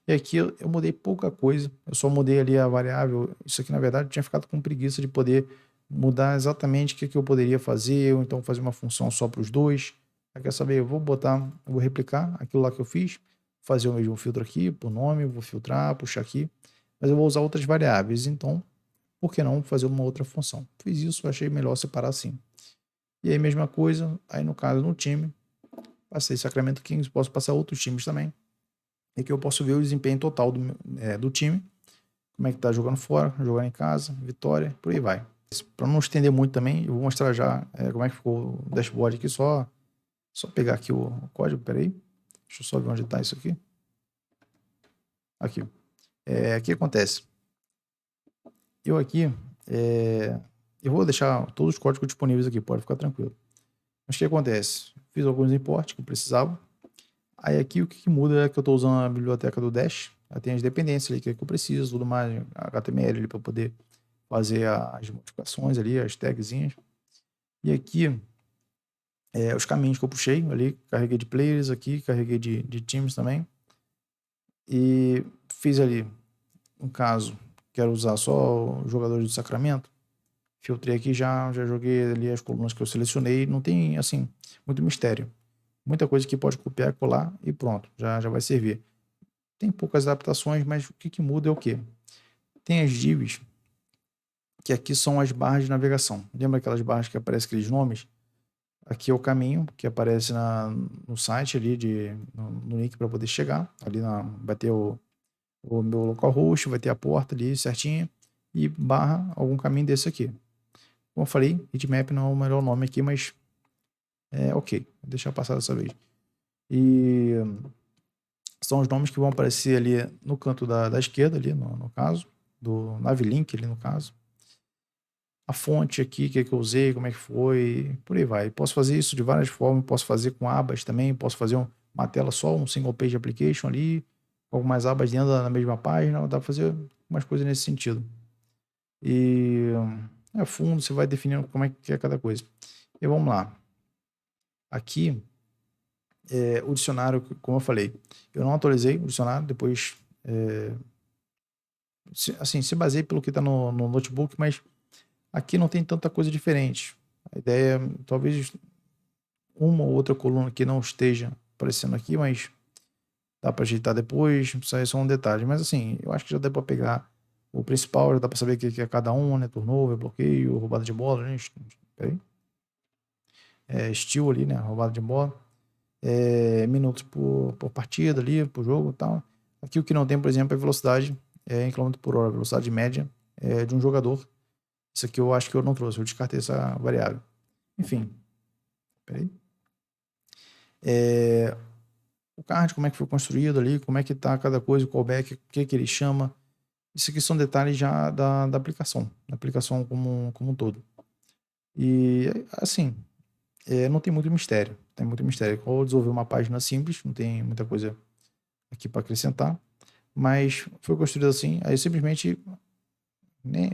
E aqui eu mudei pouca coisa, eu só mudei ali a variável. Isso aqui, na verdade, eu tinha ficado com preguiça de poder mudar exatamente o que eu poderia fazer, ou então fazer uma função só para os dois. Aí, quer saber? Eu vou replicar aquilo lá que eu fiz, fazer o mesmo filtro aqui, por nome, vou filtrar, puxar aqui, mas eu vou usar outras variáveis, então, por que não fazer uma outra função? Fiz isso, achei melhor separar assim. E aí, mesma coisa, aí no caso, no time, passei Sacramento Kings, posso passar outros times também, e que eu posso ver o desempenho total do time, como é que tá jogando fora, jogando em casa, vitória, por aí vai. Para não estender muito também, eu vou mostrar já como é que ficou o dashboard aqui, só pegar aqui o código, peraí, deixa eu só ver onde está isso aqui. Aqui. O que acontece? Eu aqui, eu vou deixar todos os códigos disponíveis aqui, pode ficar tranquilo. Mas o que acontece? Fiz alguns importes que eu precisava. Aí aqui o que muda é que eu estou usando a biblioteca do Dash. Aí tem as dependências ali que eu preciso, tudo mais, HTML ali para poder fazer as modificações ali, as tagzinhas. E aqui, os caminhos que eu puxei ali, carreguei de players aqui, carreguei de times também. E fiz ali, no caso, quero usar só jogadores do Sacramento. Filtrei aqui já joguei ali as colunas que eu selecionei. Não tem, assim, muito mistério. Muita coisa que pode copiar, colar e pronto, já vai servir. Tem poucas adaptações, mas o que muda é o quê? Tem as divs, que aqui são as barras de navegação. Lembra aquelas barras que aparecem aqueles nomes? Aqui é o caminho que aparece no site ali, no link para poder chegar. Ali vai ter o meu localhost, vai ter a porta ali certinha e barra algum caminho desse aqui. Como eu falei, heatmap não é o melhor nome aqui, mas ok, vou deixar passar dessa vez. E são os nomes que vão aparecer ali no canto da esquerda, ali no caso, do Navilink ali no caso. A fonte aqui, que eu usei, como é que foi, por aí vai. Posso fazer isso de várias formas, posso fazer com abas também, posso fazer uma tela só, um single page application ali, com algumas abas dentro da mesma página, dá para fazer umas coisas nesse sentido. E a fundo você vai definindo como é que é cada coisa. E vamos lá. Aqui, o dicionário, como eu falei, eu não atualizei o dicionário, depois, se baseei pelo que está no notebook, mas aqui não tem tanta coisa diferente. A ideia é, talvez, uma ou outra coluna que não esteja aparecendo aqui, mas dá para ajeitar depois, isso aí é só um detalhe. Mas assim, eu acho que já dá para pegar o principal, já dá para saber o que é cada um, né? Turnover, bloqueio, roubada de bola, né? Peraí. Steal ali, né? Roubada de bola. Minutos por partida ali, por jogo e tal. Aqui o que não tem, por exemplo, é velocidade em km por hora, velocidade média de um jogador Isso aqui eu acho que eu não trouxe, eu descartei essa variável. Enfim, peraí. O card, como é que foi construído ali, como é que tá cada coisa, o callback, o que ele chama. Isso aqui são detalhes já da aplicação como um todo. E, assim, não tem muito mistério, Ou desenvolver uma página simples, não tem muita coisa aqui para acrescentar, mas foi construído assim, aí simplesmente,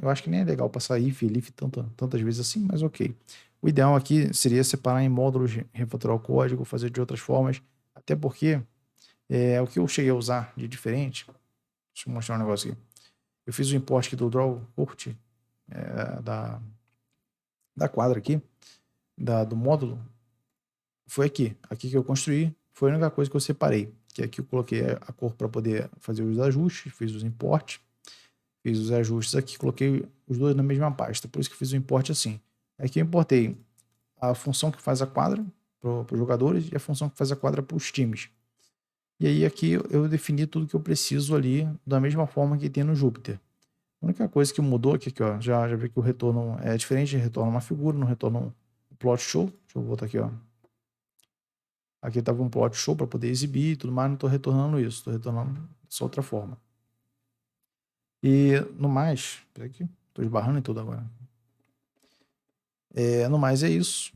eu acho que nem é legal passar if e elif tantas vezes assim, mas ok. O ideal aqui seria separar em módulos, refatorar o código, fazer de outras formas, até porque o que eu cheguei a usar de diferente, deixa eu mostrar um negócio aqui. Eu fiz o import aqui do drawcort, da quadra aqui, do módulo, foi aqui que eu construí, foi a única coisa que eu separei, que aqui eu coloquei a cor para poder fazer os ajustes, fiz os imports, fiz os ajustes aqui, coloquei os dois na mesma pasta, por isso que eu fiz o import assim. Aqui eu importei a função que faz a quadra para os jogadores e a função que faz a quadra para os times. E aí aqui eu defini tudo que eu preciso ali da mesma forma que tem no Jupyter. A única coisa que mudou aqui, ó, já vi que o retorno é diferente, retorna uma figura, não retorna um plot show. Deixa eu voltar aqui, ó. Aqui estava um plot show para poder exibir e tudo mais, não estou retornando isso, estou retornando dessa outra forma. E no mais, peraí aqui, estou esbarrando em tudo agora. No mais é isso.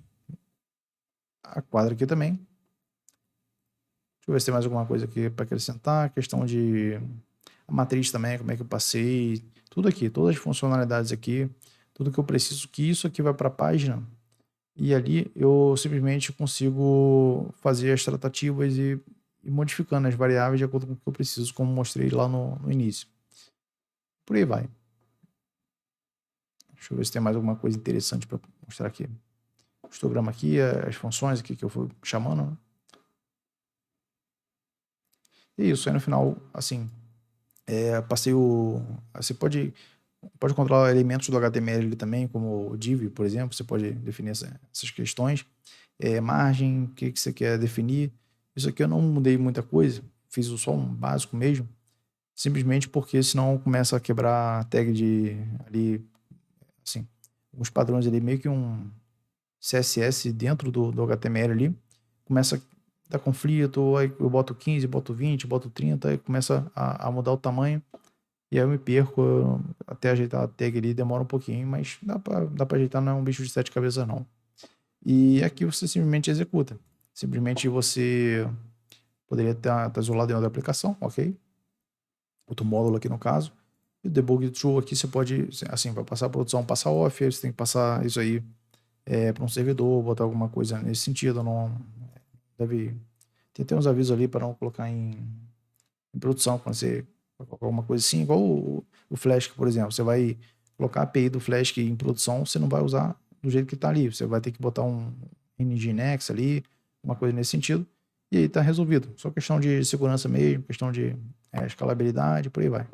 A quadra aqui também. Deixa eu ver se tem mais alguma coisa aqui para acrescentar. A questão de a matriz também, como é que eu passei. Tudo aqui, todas as funcionalidades aqui, tudo que eu preciso, que isso aqui vai para a página. E ali eu simplesmente consigo fazer as tratativas e modificando as variáveis de acordo com o que eu preciso, como mostrei lá no início. Por aí vai. Deixa eu ver se tem mais alguma coisa interessante para mostrar aqui. O histograma aqui, as funções aqui que eu fui chamando. Né? E isso, aí no final, assim, passei o... Você pode controlar elementos do HTML ali também, como o div, por exemplo, você pode definir essas questões. Margem, o que você quer definir. Isso aqui eu não mudei muita coisa, fiz só um básico mesmo, simplesmente porque senão começa a quebrar a tag ali, assim, os padrões ali, meio que um CSS dentro do HTML ali, começa a dar conflito, aí eu boto 15, boto 20, boto 30, aí começa a mudar o tamanho, e aí eu me perco, até ajeitar a tag ali demora um pouquinho, mas dá pra ajeitar, não é um bicho de 7 cabeças não. E aqui você simplesmente executa. Simplesmente você poderia estar isolado dentro da aplicação, ok? Outro módulo aqui no caso. E o debug true aqui você pode, assim, para passar a produção, passar off, aí você tem que passar isso aí para um servidor, botar alguma coisa nesse sentido. Não deve. Tem até uns avisos ali para não colocar em produção, quando você colocar alguma coisa assim, igual o Flask, por exemplo. Você vai colocar a API do Flask em produção, você não vai usar do jeito que está ali. Você vai ter que botar um nginx ali, uma coisa nesse sentido, e aí está resolvido. Só questão de segurança mesmo, questão de escalabilidade, por aí vai.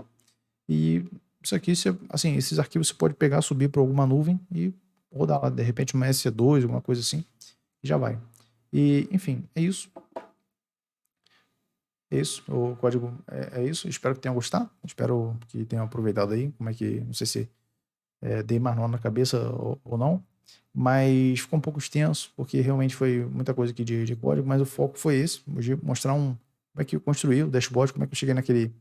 E isso aqui, assim, esses arquivos você pode pegar, subir para alguma nuvem e rodar lá, de repente uma EC2, alguma coisa assim, e já vai. E, enfim, é isso. É isso, o código é isso. Espero que tenham gostado, espero que tenham aproveitado aí, como é que, não sei se dei mais nó na cabeça ou não, mas ficou um pouco extenso, porque realmente foi muita coisa aqui de código, mas o foco foi esse, de mostrar como é que eu construí o dashboard, como é que eu cheguei naquele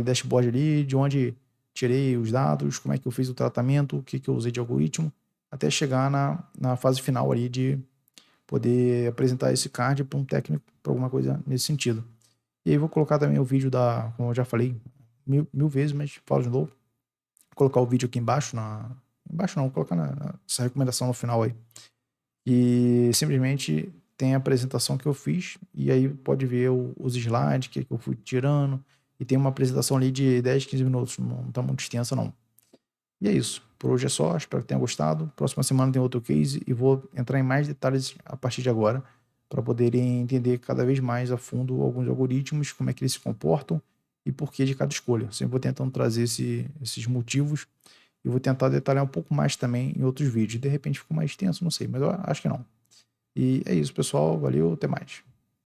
dashboard ali, de onde tirei os dados, como é que eu fiz o tratamento, o que eu usei de algoritmo, até chegar na fase final ali de poder apresentar esse card para um técnico, para alguma coisa nesse sentido. E aí vou colocar também o vídeo como eu já falei mil vezes, mas falo de novo, colocar o vídeo aqui embaixo, embaixo não, vou colocar essa recomendação no final aí. E simplesmente tem a apresentação que eu fiz, e aí pode ver os slides que eu fui tirando, e tem uma apresentação ali de 10, 15 minutos, não tá muito extensa não. E é isso, por hoje é só, espero que tenha gostado. Próxima semana tem outro case, e vou entrar em mais detalhes a partir de agora, para poderem entender cada vez mais a fundo alguns algoritmos, como é que eles se comportam, e por que de cada escolha. Sempre vou tentando trazer esses motivos, e vou tentar detalhar um pouco mais também em outros vídeos. De repente ficou mais extenso, não sei, mas eu acho que não. E é isso, pessoal. Valeu, até mais.